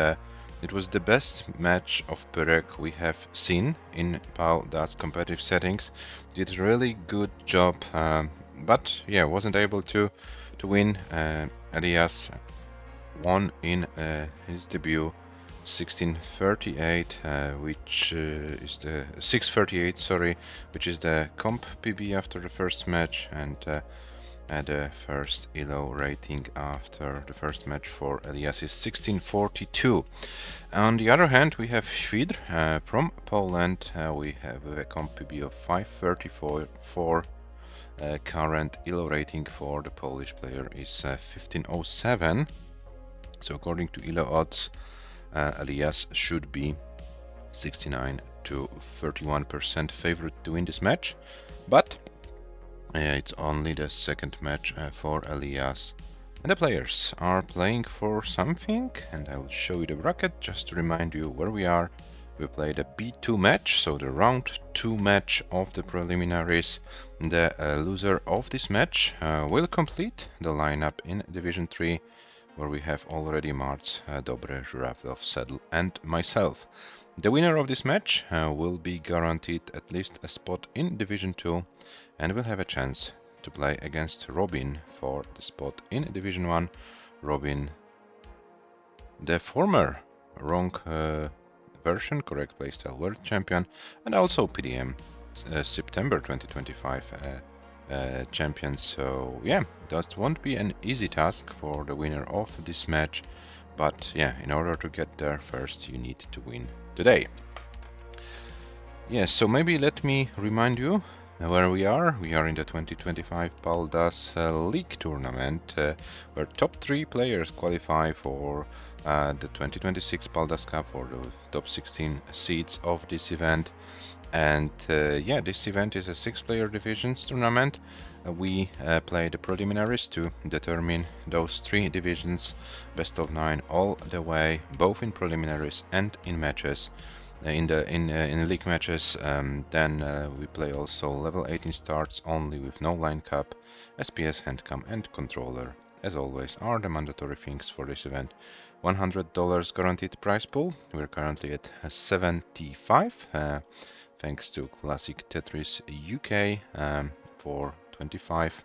it was the best match of Pyrek we have seen in PAL-DAS competitive settings. Did a really good job, but yeah, wasn't able to win. ELIAS won in his debut 1638, which is the 638, sorry, which is the comp PB after the first match, and the first ELO rating after the first match for ELIAS is 1642. On the other hand, we have ЩWIDR from Poland. We have a comp PB of 534. Current ELO rating for the Polish player is 1507. So according to ELO odds, ELIAS should be 69 to 31% favorite to win this match, but it's only the second match for ELIAS, and the players are playing for something, and I will show you the bracket just to remind you where we are. We played a B2 match, so the round 2 match of the preliminaries. The loser of this match will complete the lineup in Division 3, where we have already Marc, Dobre, Żurawlov, Sedl, and myself. The winner of this match will be guaranteed at least a spot in Division 2 and will have a chance to play against Robin for the spot in Division 1. Robin, the former wrong version, correct playstyle world champion, and also PDM September 2025 champion. So yeah, that won't be an easy task for the winner of this match, but yeah, in order to get there first you need to win today. Yes, so maybe let me remind you where we are. We are in the 2025 PAL-DAS League tournament, where top 3 players qualify for the 2026 PAL-DAS Cup, for the top 16 seeds of this event. And yeah, this event is a 6-player divisions tournament. We play the preliminaries to determine those 3 divisions, best of 9 all the way, both in preliminaries and in matches. In league matches, then we play also level 18 starts only with no line cap, SPS, handcam, and controller. As always, are the mandatory things for this event. $100 guaranteed prize pool. We're currently at 75. Thanks to Classic Tetris UK for 25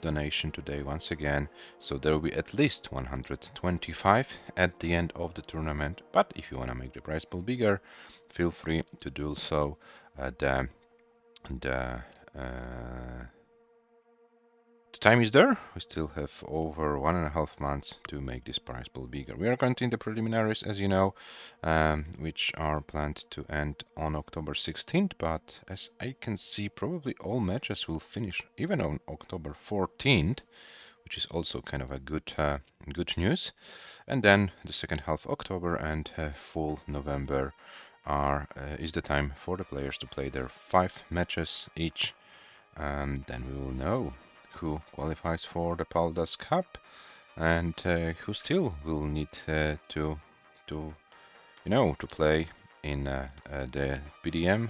donation today once again. So there will be at least 125 at the end of the tournament. But if you want to make the prize pool bigger, feel free to do so. The time is there. We still have over 1.5 months to make this prize pool bigger. We are counting the preliminaries, as you know, which are planned to end on October 16th, but as I can see, probably all matches will finish even on October 14th, which is also kind of a good news. And then the second half October and full November is the time for the players to play their 5 matches each, and then we will know who qualifies for the PAL-DAS Cup and who still will need to play in the PDM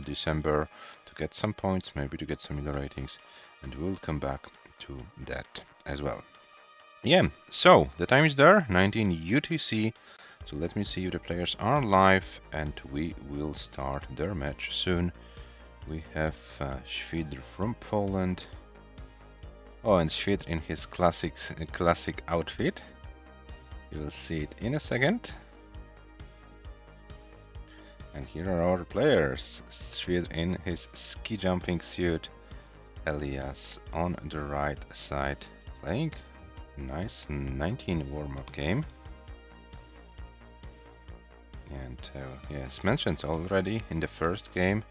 December to get some points, maybe to get some ELO ratings, and we'll come back to that as well. Yeah, so the time is there, 19 UTC. So let me see if the players are live, and we will start their match soon. We have ЩWIDR from Poland. Oh, and ЩWIDR in his classic outfit. You will see it in a second. And here are our players. ЩWIDR in his ski jumping suit. ELIAS on the right side, playing nice 19 warm-up game. And yes, mentioned already in the first game,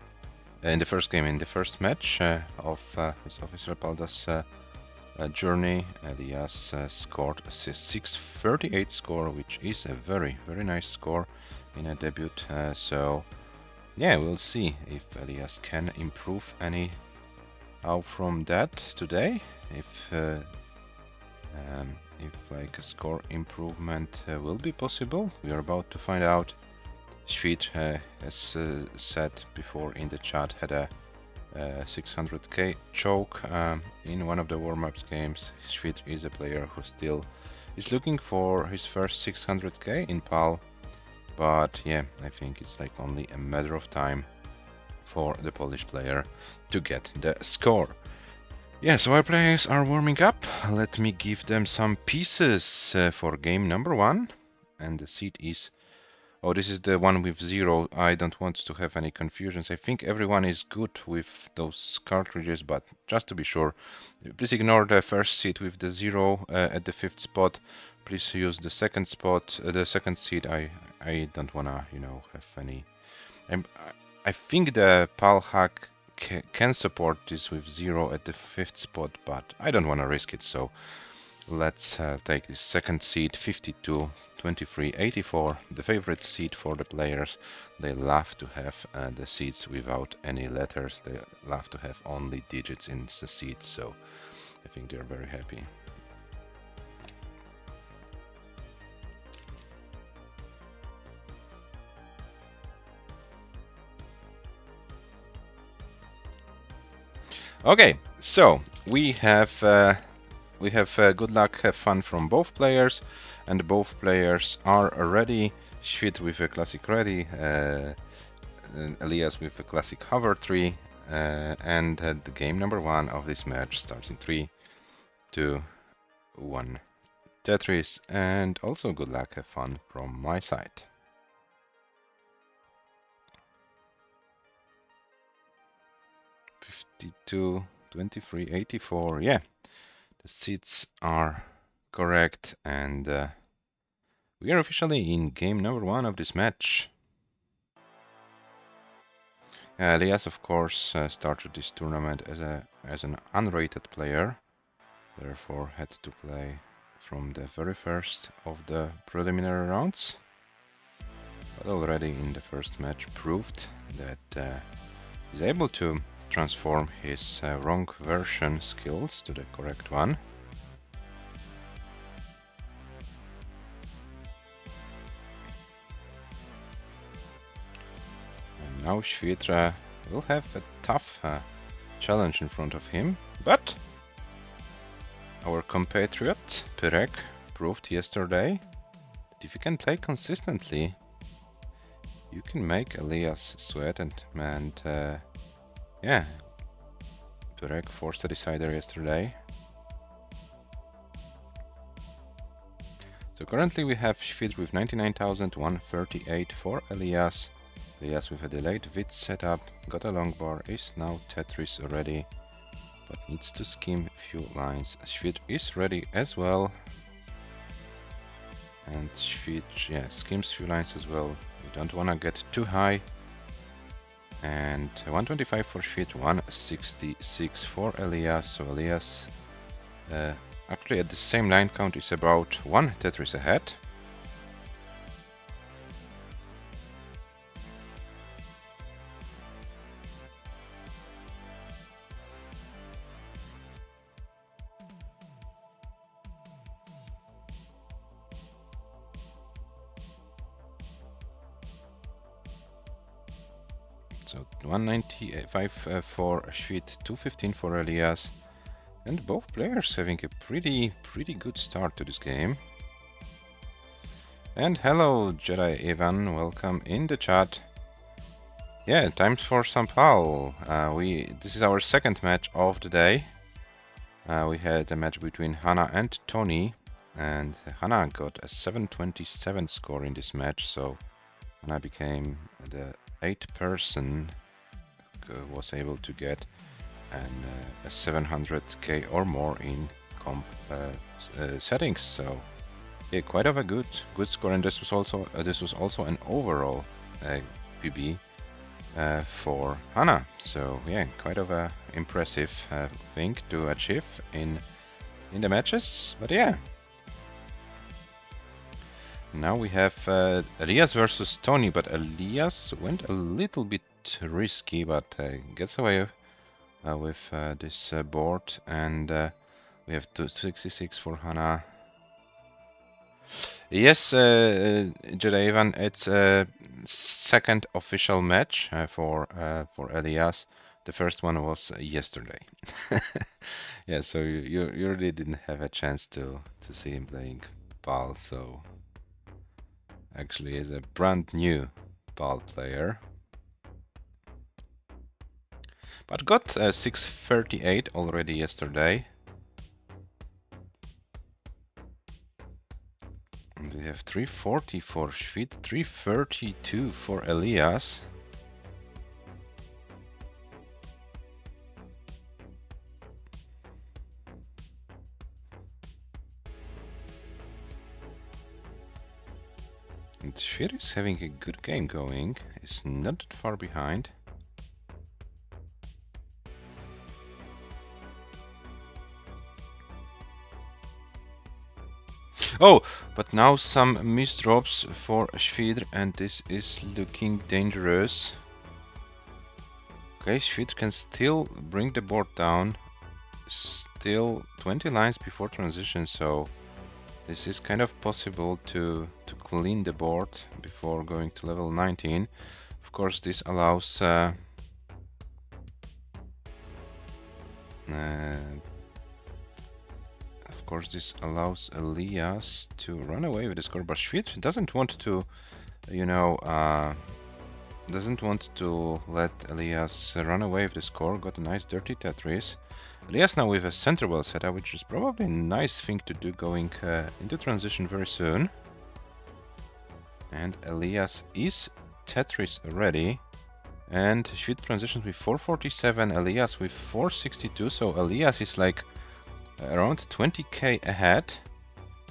in the first match of his official Paldas journey, ELIAS scored a 638 score, which is a very nice score in a debut. So yeah, we'll see if ELIAS can improve any how from that today. If like a score improvement will be possible, we are about to find out. ЩWIDR, as said before in the chat, had a 600k choke in one of the warm-up games. ЩWIDR is a player who still is looking for his first 600k in PAL, but yeah, I think it's like only a matter of time for the Polish player to get the score. Yeah, so our players are warming up. Let me give them some pieces for game number 1, and the seed is... Oh, this is the one with 0. I don't want to have any confusions. I think everyone is good with those cartridges, but just to be sure, please ignore the first seed with the 0 at the 5th spot. Please use the second spot, the second seed. I don't wanna, you know, have any... I think the PAL hack can support this with 0 at the 5th spot, but I don't wanna risk it, so let's take this second seed, 52, 23, 84, the favorite seed for the players. They love to have the seeds without any letters. They love to have only digits in the seeds, so I think they're very happy. Okay, so we have good luck, have fun from both players, and both players are ready. ЩWIDR with a classic ready, ELIAS with a classic hover tree, and the game number 1 of this match starts in 3, 2, 1. Tetris, and also good luck, have fun from my side. $52, 23, 84, yeah. The seeds are correct, and we are officially in game number 1 of this match. ELIAS, of course, started this tournament as an unrated player, therefore had to play from the very first of the preliminary rounds, but already in the first match proved that he's able to transform his wrong version skills to the correct one. And now ЩWIDR will have a tough challenge in front of him, but our compatriot Pyrek proved yesterday that if you can play consistently, you can make ELIAS sweat, and yeah, Pyrek forced a decider yesterday. So currently we have ЩWIDR with 99,138 for ELIAS. ELIAS with a delayed vid setup, got a long bar, is now Tetris already, but needs to skim a few lines. ЩWIDR is ready as well. And ЩWIDR, yeah, skims a few lines as well. We don't want to get too high. And 125 for ЩWIDR, 166 for ELIAS. So ELIAS actually at the same line count is about 1 Tetris ahead. So 195 for ЩWIDR, 215 for ELIAS, and both players having a pretty good start to this game. And hello Jedi Ivan, welcome in the chat. Yeah, time for some PAL. This is our second match of the day. We had a match between HANA and TONI, and HANA got a 727 score in this match, so HANA became the 8th person who was able to get a 700k or more in comp settings. So Yeah, quite of a good score, and this was also an overall PB for HANA. So yeah, quite of a impressive thing to achieve in the matches. But yeah, now we have ELIAS versus TONI, but ELIAS went a little bit risky, but gets away with this board, and we have 266 for HANA. Yes, Ivan, it's a second official match for ELIAS. The first one was yesterday. Yeah, so you really didn't have a chance to see him playing PAL, so actually is a brand new PAL player. But got 638 already yesterday. And we have 340 for ЩWIDR, 332 for ELIAS. And ЩWIDR is having a good game going, is not that far behind. Oh, but now some misdrops for ЩWIDR, and this is looking dangerous. Okay, ЩWIDR can still bring the board down, still 20 lines before transition, so this is kind of possible to clean the board before going to level 19. Of course, this allows ELIAS to run away with the score, but ЩWIDR doesn't want to, you know, doesn't want to let ELIAS run away with the score. Got a nice dirty Tetris. ELIAS now with a center well setup, which is probably a nice thing to do going into transition very soon. And ELIAS is Tetris ready. And ЩWIDR transitions with 447, ELIAS with 462, so ELIAS is like around 20k ahead.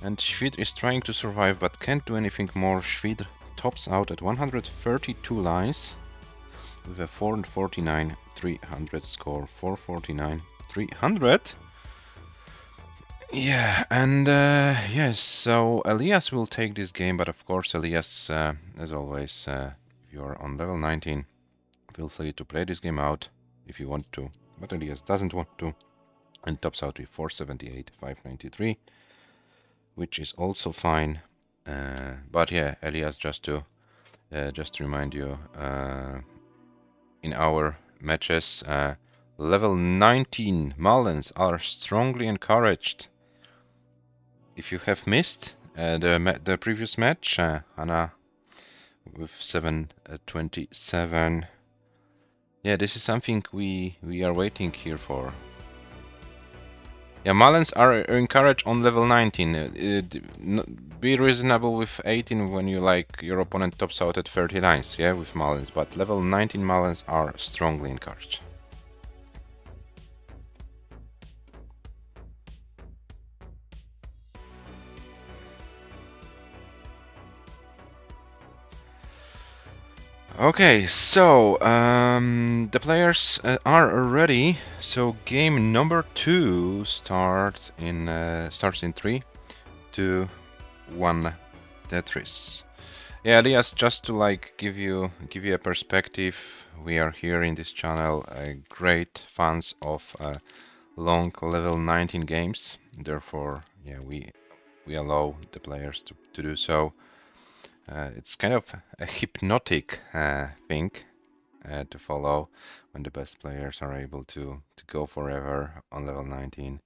And ЩWIDR is trying to survive but can't do anything more. ЩWIDR tops out at 132 lines with a 449 300 score. 449 300. Yeah, and yes, so ELIAS will take this game, but of course ELIAS, as always, if you are on level 19, feel free to play this game out if you want to, but ELIAS doesn't want to, and tops out with 478 593, which is also fine. But yeah, ELIAS, just to remind you, in our matches, level 19 Mullins are strongly encouraged. If you have missed the previous match, HANA with 727, yeah, this is something we are waiting here for. Yeah, Mullins are encouraged on level 19. Be reasonable with 18 when you like your opponent tops out at 30 lines, yeah, with Mullins, but level 19 Mullins are strongly encouraged. Okay, so the players are ready. So game number 2 starts in 3, 2, 1, Tetris. Yeah, ELIAS, just to like give you a perspective, we are here in this channel great fans of long level 19 games. Therefore, yeah, we allow the players to do so. It's kind of a hypnotic thing to follow when the best players are able to go forever on level 19.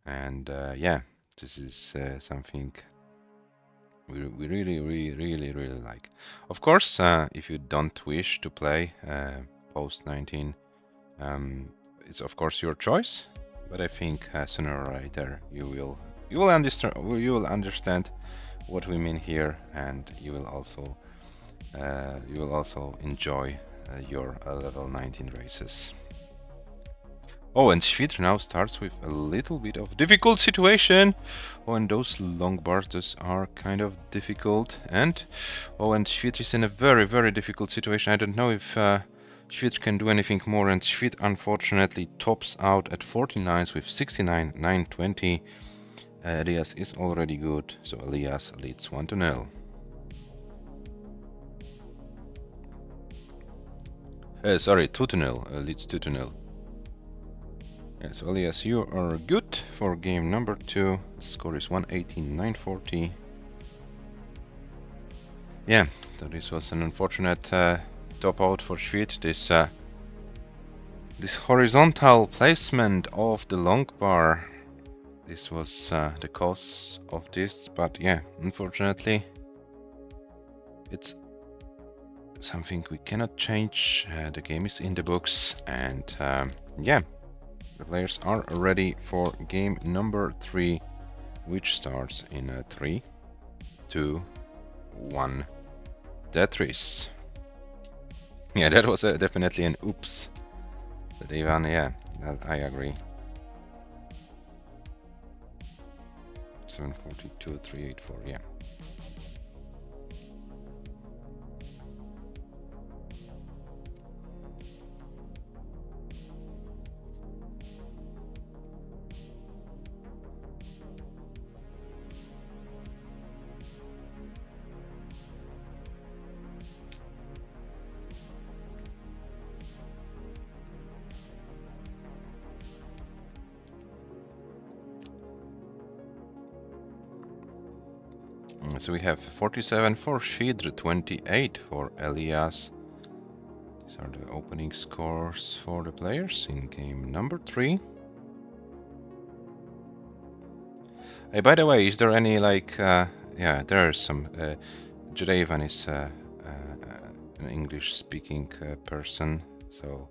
And yeah, this is something we really like. Of course, if you don't wish to play post 19, it's of course your choice. But I think sooner or later you will understand what we mean here, and you will also enjoy your level 19 races. Oh, and ЩWIDR now starts with a little bit of difficult situation. Oh, and those long bars, those are kind of difficult. And ЩWIDR is in a very, very difficult situation. I don't know if ЩWIDR can do anything more. And ЩWIDR unfortunately tops out at 49 with 69,920. ELIAS is already good, so ELIAS leads 1-0. Sorry, 2-0. Leads 2-0. Yes, ELIAS, you are good for game number 2. The score is 118,940. Yeah, so this was an unfortunate top out for ЩWIDR. This horizontal placement of the long bar. This was the cause of this, but yeah, unfortunately, it's something we cannot change. The game is in the books, and yeah, the players are ready for game number 3, which starts in 3, 2, 1. Tetris. Yeah, that was definitely an oops. But Ivan, yeah, I agree. 742, 384, yeah. So we have 47 for ЩWIDR, 28 for ELIAS. These are the opening scores for the players in game number 3. Hey, by the way, is there any like, yeah, there is some, Jurejvan is an English-speaking person, so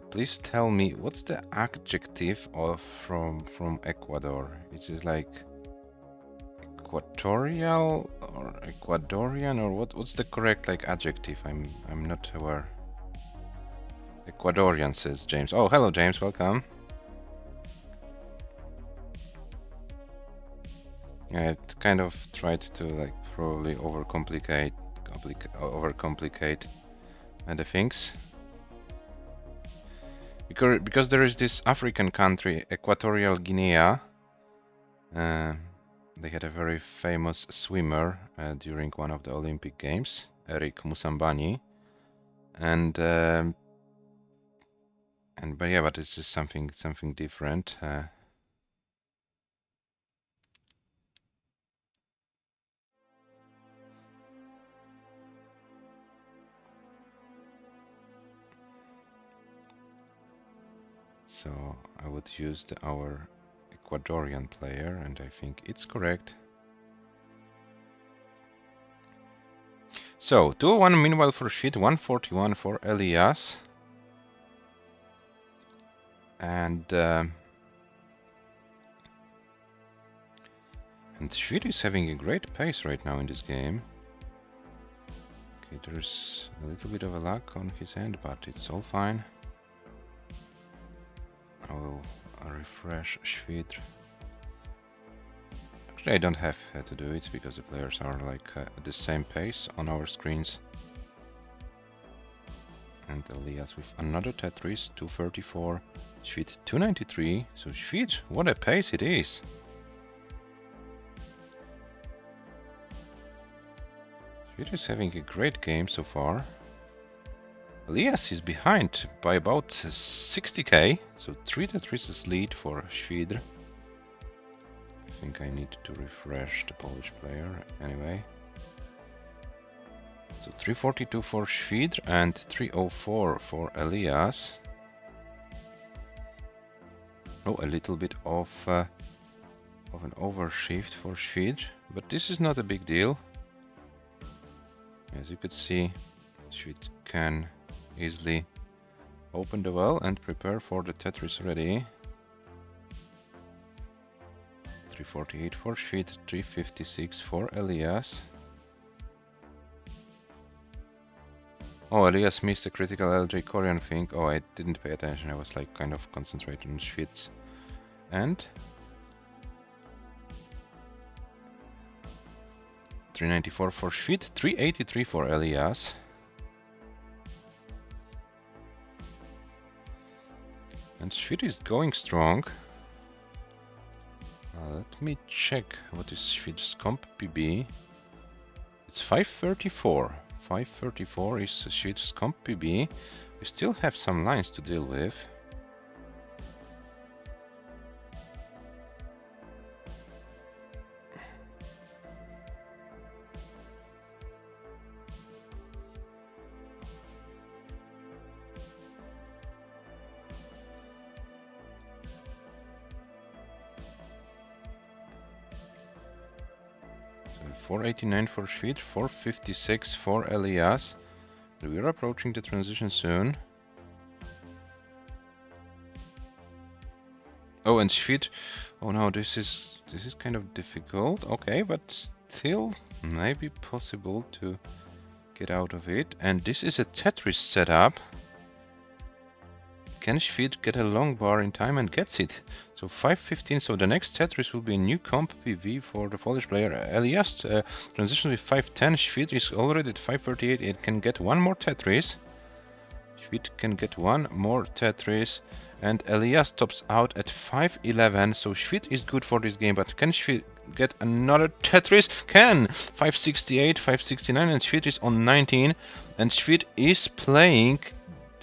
please tell me what's the adjective of from Ecuador? Is it like equatorial or Ecuadorian, or what's the correct like adjective? I'm not aware. Ecuadorian, says James. Oh, hello James, welcome. Yeah, it kind of tried to like probably overcomplicate the things. Because there is this African country, Equatorial Guinea. They had a very famous swimmer during one of the Olympic Games, Eric Musambani, and but this is something different. So I would use our Ecuadorian player, and I think it's correct. So 201 meanwhile for ЩWIDR, 141 for ELIAS, and ЩWIDR is having a great pace right now in this game. Okay, there's a little bit of a lag on his end, but it's all fine. I will refresh ЩWIDR. Actually, I don't have to do it because the players are like at the same pace on our screens. And ELIAS with another Tetris, 234, ЩWIDR 293. So ЩWIDR, what a pace it is! ЩWIDR is having a great game so far. ELIAS is behind by about 60k, so 3 Tetrises lead for ЩWIDR. I think I need to refresh the Polish player anyway. So 342 for ЩWIDR and 304 for ELIAS. Oh, a little bit of an overshift for ЩWIDR, but this is not a big deal. As you could see, ЩWIDR can easily open the well and prepare for the Tetris ready. 348 for ЩWIDR, 356 for ELIAS. Oh, Elias missed a critical LJ Korean thing. Oh, I didn't pay attention. I was like kind of concentrating on ЩWIDR's. And 394 for ЩWIDR, 383 for Elias. And ЩWIDR is going strong. Let me check what is ЩWIDR's comp PB. It's 534. 534 is ЩWIDR's comp PB. We still have some lines to deal with. So 489 for ЩWIDR, 456 for Elias. We are approaching the transition soon. Oh, and ЩWIDR. Oh no, this is kind of difficult. Okay, but still maybe possible to get out of it. And this is a Tetris setup. Can ЩWIDR get a long bar in time and gets it? So 515. So the next Tetris will be a new comp PV for the Polish player Elias. Transition with 510. ЩWIDR is already at 538. It can get one more Tetris. ЩWIDR can get one more Tetris. And Elias tops out at 511. So ЩWIDR is good for this game. But can ЩWIDR get another Tetris? Can! 568, 569. And ЩWIDR is on 19. And ЩWIDR is playing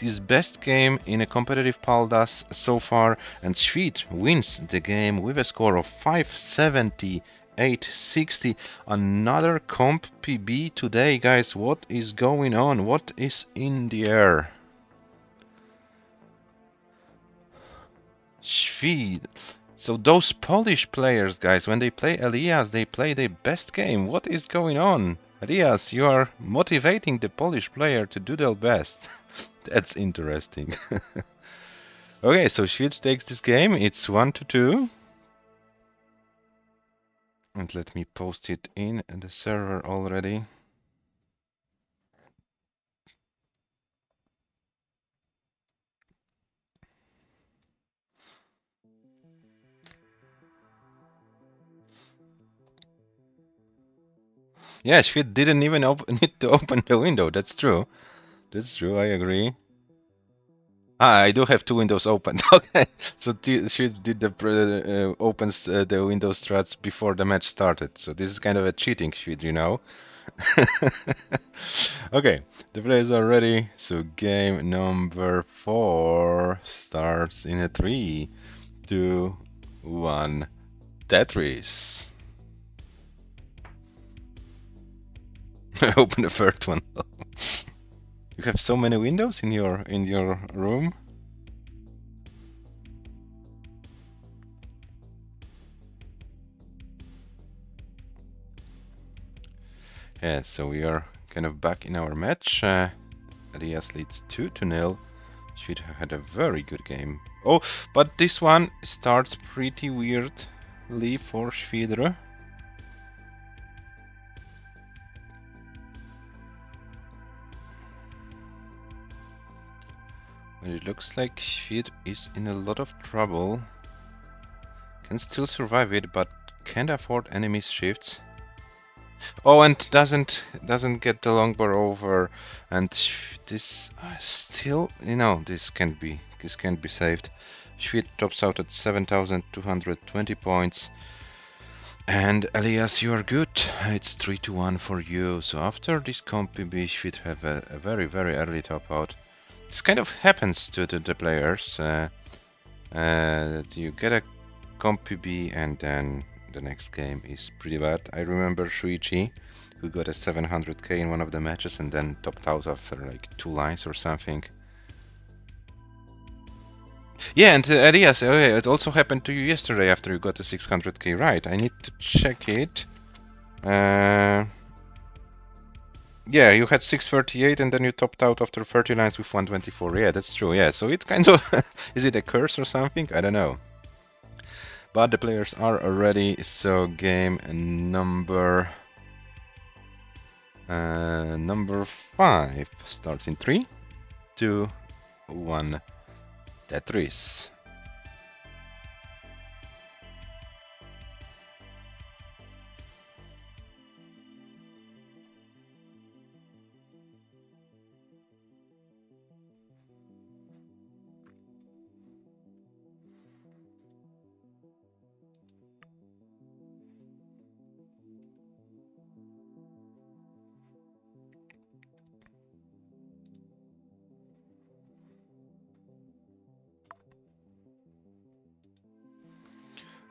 his best game in a competitive Paldas so far, and ЩWIDR wins the game with a score of 578.60. Another comp PB today, guys. What is going on? What is in the air? ЩWIDR. So those Polish players, guys, when they play Elias, they play their best game. What is going on? Elias, you are motivating the Polish player to do their best. That's interesting. Okay, so ЩWIDR takes this game. It's 1-2. And let me post it in the server already. Yeah, ЩWIDR didn't even need to open the window. That's true. That's true, I agree. I do have two windows open. Okay, so ЩWIDR did the opens the window struts before the match started. So this is kind of a cheating ЩWIDR, you know. Okay, the players are ready. So game number 4 starts in a 3, 2, 1. Tetris. Open the third one. You have so many windows in your room. Yeah, so we are kind of back in our match. Elias leads 2-0. ЩWIDR had a very good game. Oh, but this one starts pretty weirdly for ЩWIDR. But it looks like ЩWIDR is in a lot of trouble. Can still survive it, but can't afford enemy shifts. Oh, and doesn't get the long bar over, and this still, you know, this can't be saved. ЩWIDR tops out at 7,220 points, and Elias, you are good. It's 3-1 for you. So after this comp, maybe ЩWIDR have a very early top out. This kind of happens to the players. That you get a comp PB and then the next game is pretty bad. I remember Shuichi, who got a 700k in one of the matches and then topped out after like 2 lines or something. Yeah, and Elias, oh yeah, it also happened to you yesterday after you got a 600k, right? I need to check it. Yeah, you had 638 and then you topped out after 30 lines with 124. Yeah, that's true. Yeah, so it's kind of... is it a curse or something? I don't know. But the players are ready, so game number Number 5 starts in 3, 2, 1. Tetris.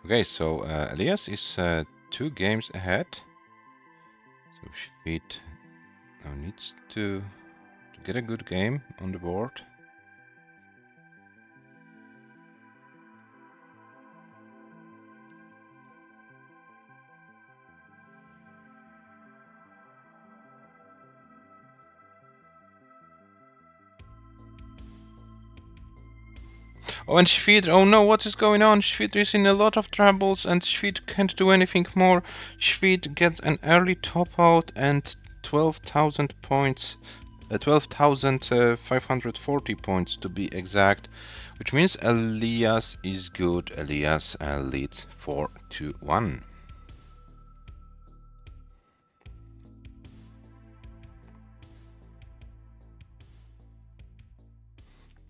Okay, so Elias is 2 games ahead. So ЩWIDR now needs to get a good game on the board. Oh, and ЩWIDR, oh no, what is going on? ЩWIDR is in a lot of troubles and ЩWIDR can't do anything more. ЩWIDR gets an early top out and 12,000 points, 12,540 points to be exact, which means Elias is good. Elias leads 4-1.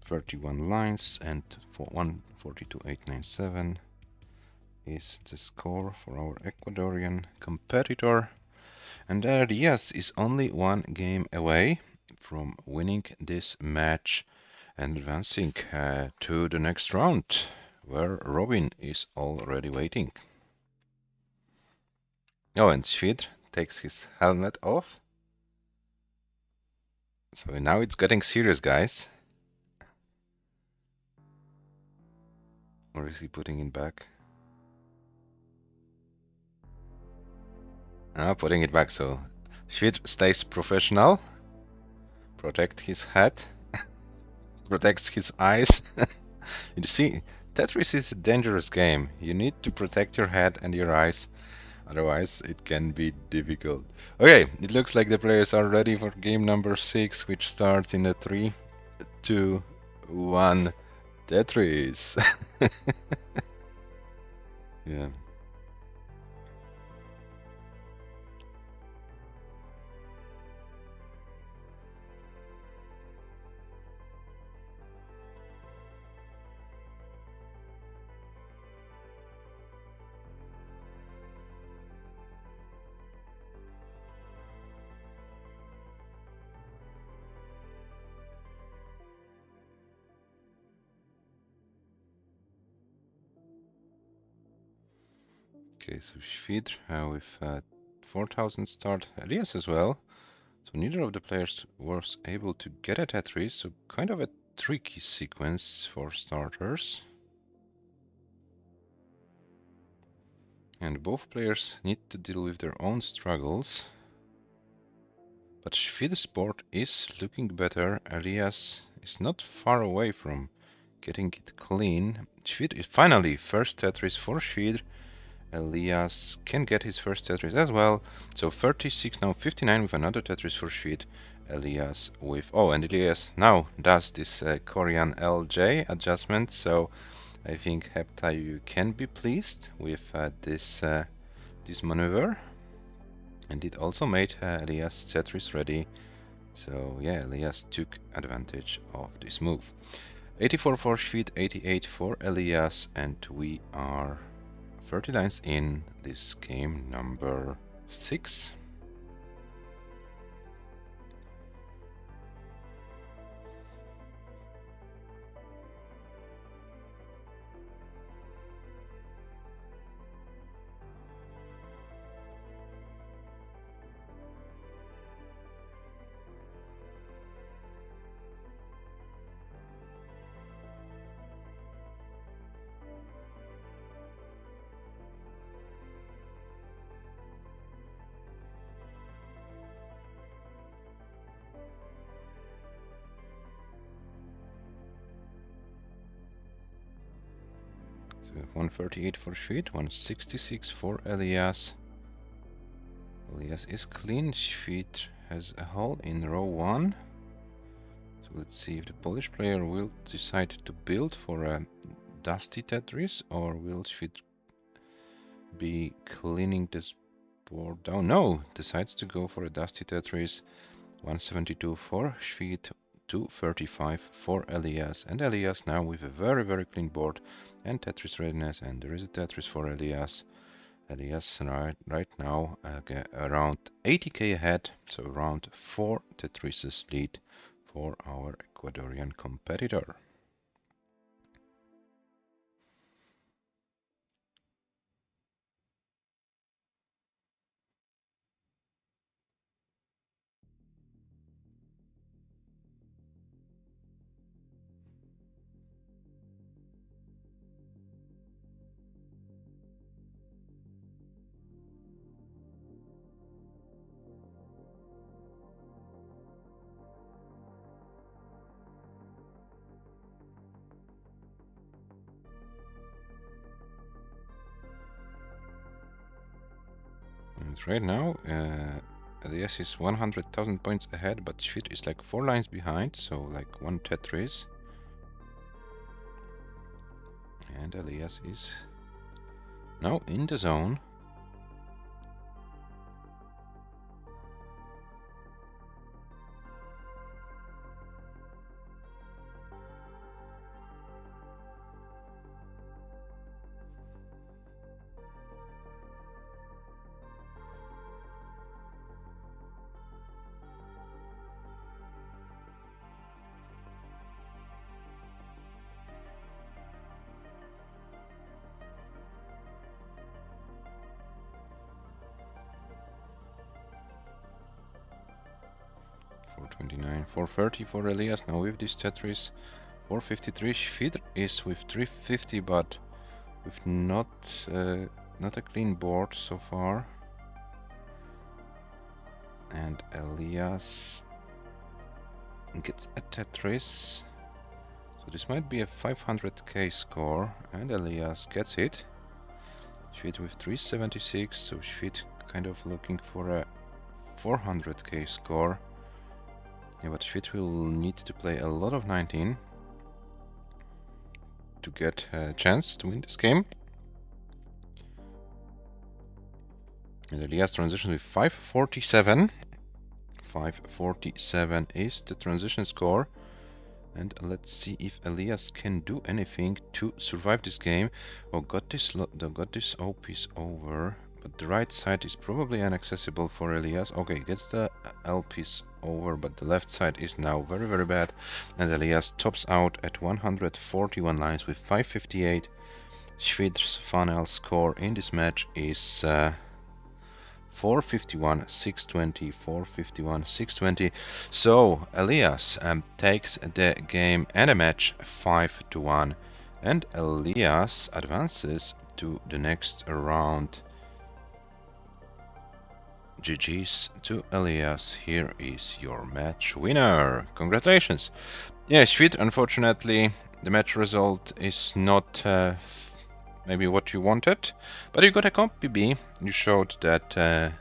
31 lines and 142,897 is the score for our Ecuadorian competitor. And Elias is only 1 game away from winning this match and advancing to the next round, where Robin is already waiting. Oh, and ЩWIDR takes his helmet off. So now it's getting serious, guys. Or is he putting it back? Ah, putting it back, so ЩWIDR stays professional. Protect his head. Protects his eyes. You see, Tetris is a dangerous game. You need to protect your head and your eyes. Otherwise, it can be difficult. Okay, it looks like the players are ready for game number 6, which starts in a 3, 2, 1. Tetris. Yeah. Okay, so ЩWIDR with 4,000 start, Elias as well. So neither of the players was able to get a Tetris, so kind of a tricky sequence for starters. And both players need to deal with their own struggles. But ЩWIDR's board is looking better. Elias is not far away from getting it clean. ЩWIDR is finally first Tetris for ЩWIDR. Elias can get his first Tetris as well. So 36, now 59 with another Tetris for ЩWIDR. Elias with... Oh, and Elias now does this Korean LJ adjustment. So I think Hepta, you can be pleased with this maneuver. And it also made Elias Tetris ready. So yeah, Elias took advantage of this move. 84 for ЩWIDR, 88 for Elias, and we are 30 lines in this game number 6. So we have 138 for ЩWIDR, 166 for Elias. ELIAS is clean. ЩWIDR has a hole in row 1. So let's see if the Polish player will decide to build for a dusty Tetris, or will ЩWIDR be cleaning this board down? No, decides to go for a dusty Tetris. 172 for ЩWIDR, 235 for ELIAS, and ELIAS now with a very clean board and Tetris readiness, and there is a Tetris for ELIAS. ELIAS right now around 80k ahead, so around 4 Tetrises lead for our Ecuadorian competitor. And right now, ELIAS is 100,000 points ahead, but ЩWIDR is like 4 lines behind, so like 1 Tetris. And ELIAS is now in the zone. $429, $430 for ELIAS. Now with this Tetris, $453. ЩWIDR is with $350, but with not a clean board so far. And ELIAS gets a Tetris. So this might be a 500k score, and ELIAS gets it. ЩWIDR with 376, so ЩWIDR kind of looking for a 400k score. Yeah, but ЩWIDR will need to play a lot of 19 to get a chance to win this game. And ELIAS transition with 547. 547 is the transition score. And let's see if ELIAS can do anything to survive this game. Oh, got this O piece over, but the right side is probably inaccessible for ELIAS. Okay, gets the L piece over, but the left side is now very bad. And ELIAS tops out at 141 lines with 558. ЩWIDR's final score in this match is 451, 620, 451, 620. So ELIAS takes the game and a match 5-1, and ELIAS advances to the next round. GG's to ELIAS. Here is your match winner. Congratulations. Yeah, ЩWIDR, unfortunately, the match result is not maybe what you wanted, but you got a comp PB. You showed that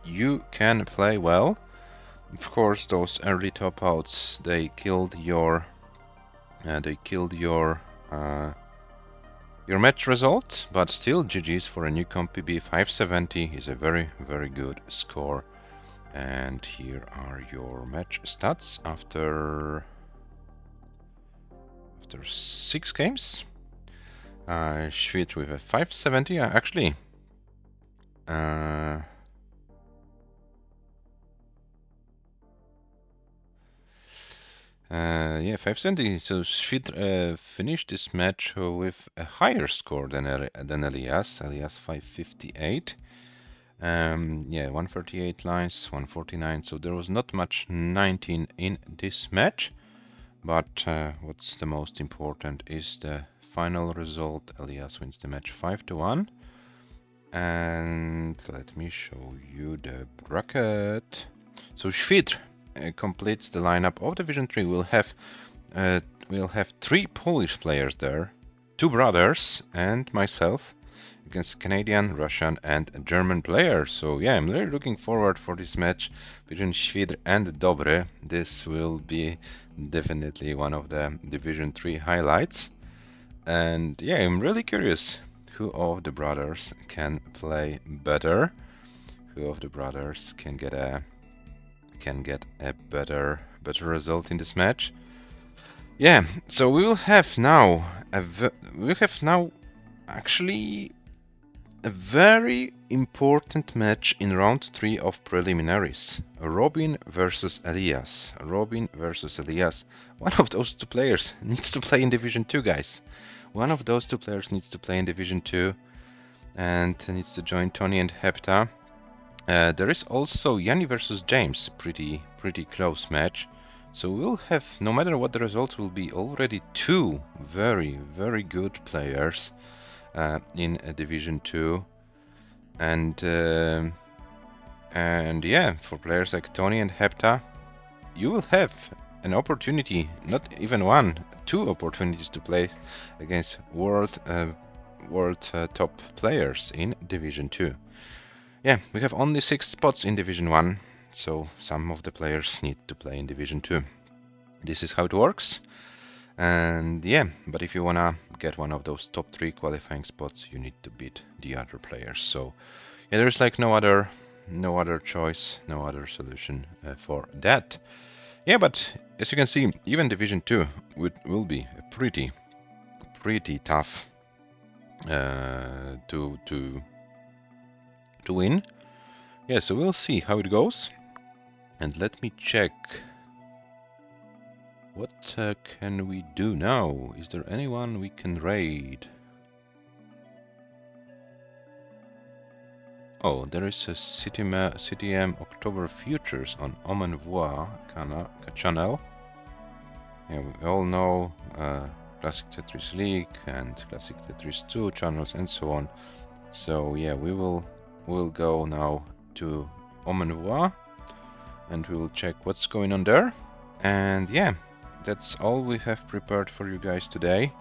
you can play well. Of course, those early top outs, they killed your match result, but still GG's for a new comp PB. 570 is a very good score. And here are your match stats after 6 games. ЩWIDR with a 570, actually. Yeah, 570. So ЩWIDR finished this match with a higher score than ELIAS. ELIAS 558. Yeah, 138 lines, 149. So there was not much 19 in this match. But what's the most important is the final result. ELIAS wins the match 5-1. And let me show you the bracket. So ЩWIDR completes the lineup of Division 3. We'll have 3 Polish players there, 2 brothers and myself. against Canadian, Russian and German players. So yeah, I'm really looking forward for this match between ЩWIDR and Dobry. This will be definitely one of the Division 3 highlights. And yeah, I'm really curious who of the brothers can play better, who of the brothers can get a better result in this match. Yeah, so we will have now actually a very important match in round 3 of preliminaries. Robin versus ELIAS. Robin versus ELIAS. One of those two players needs to play in Division 2, guys. One of those two players needs to play in Division 2 and needs to join TONI and Hepta. There is also Yanni versus James. Pretty close match. So we'll have, no matter what the results will be, already two very good players in Division 2, and yeah, for players like TONI and Hepta, you will have an opportunity, not even one, two opportunities to play against world top players in Division 2. Yeah, we have only 6 spots in Division 1, so some of the players need to play in Division 2. This is how it works. And yeah, but if you wanna get one of those top 3 qualifying spots, you need to beat the other players. So yeah, there's like no other choice, no other solution for that. Yeah, but as you can see, even Division 2 will be pretty tough to win. Yeah, so we'll see how it goes. And let me check. What can we do now? Is there anyone we can raid? Oh, there is a CTM October Futures on Omen Voix channel. Yeah, we all know Classic Tetris League and Classic Tetris 2 channels and so on. So yeah, we'll go now to Omen Voix and we will check what's going on there. And yeah, that's all we have prepared for you guys today.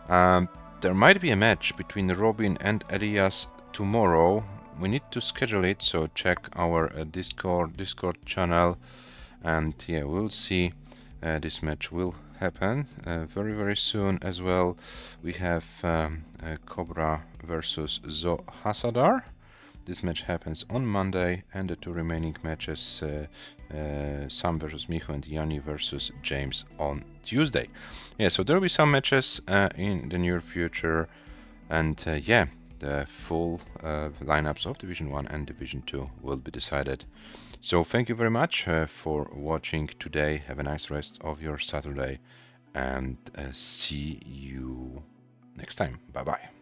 There might be a match between Robin and ELIAS tomorrow. We need to schedule it, so check our Discord channel, and yeah, we'll see. This match will happen very soon as well. We have Cobra versus Zo Hasadar. This match happens on Monday, and the 2 remaining matches, Sam versus Micho and Yanni versus James on Tuesday. Yeah, so there will be some matches in the near future, and yeah, the full lineups of Division 1 and Division 2 will be decided. So thank you very much for watching today. Have a nice rest of your Saturday, and see you next time. Bye bye.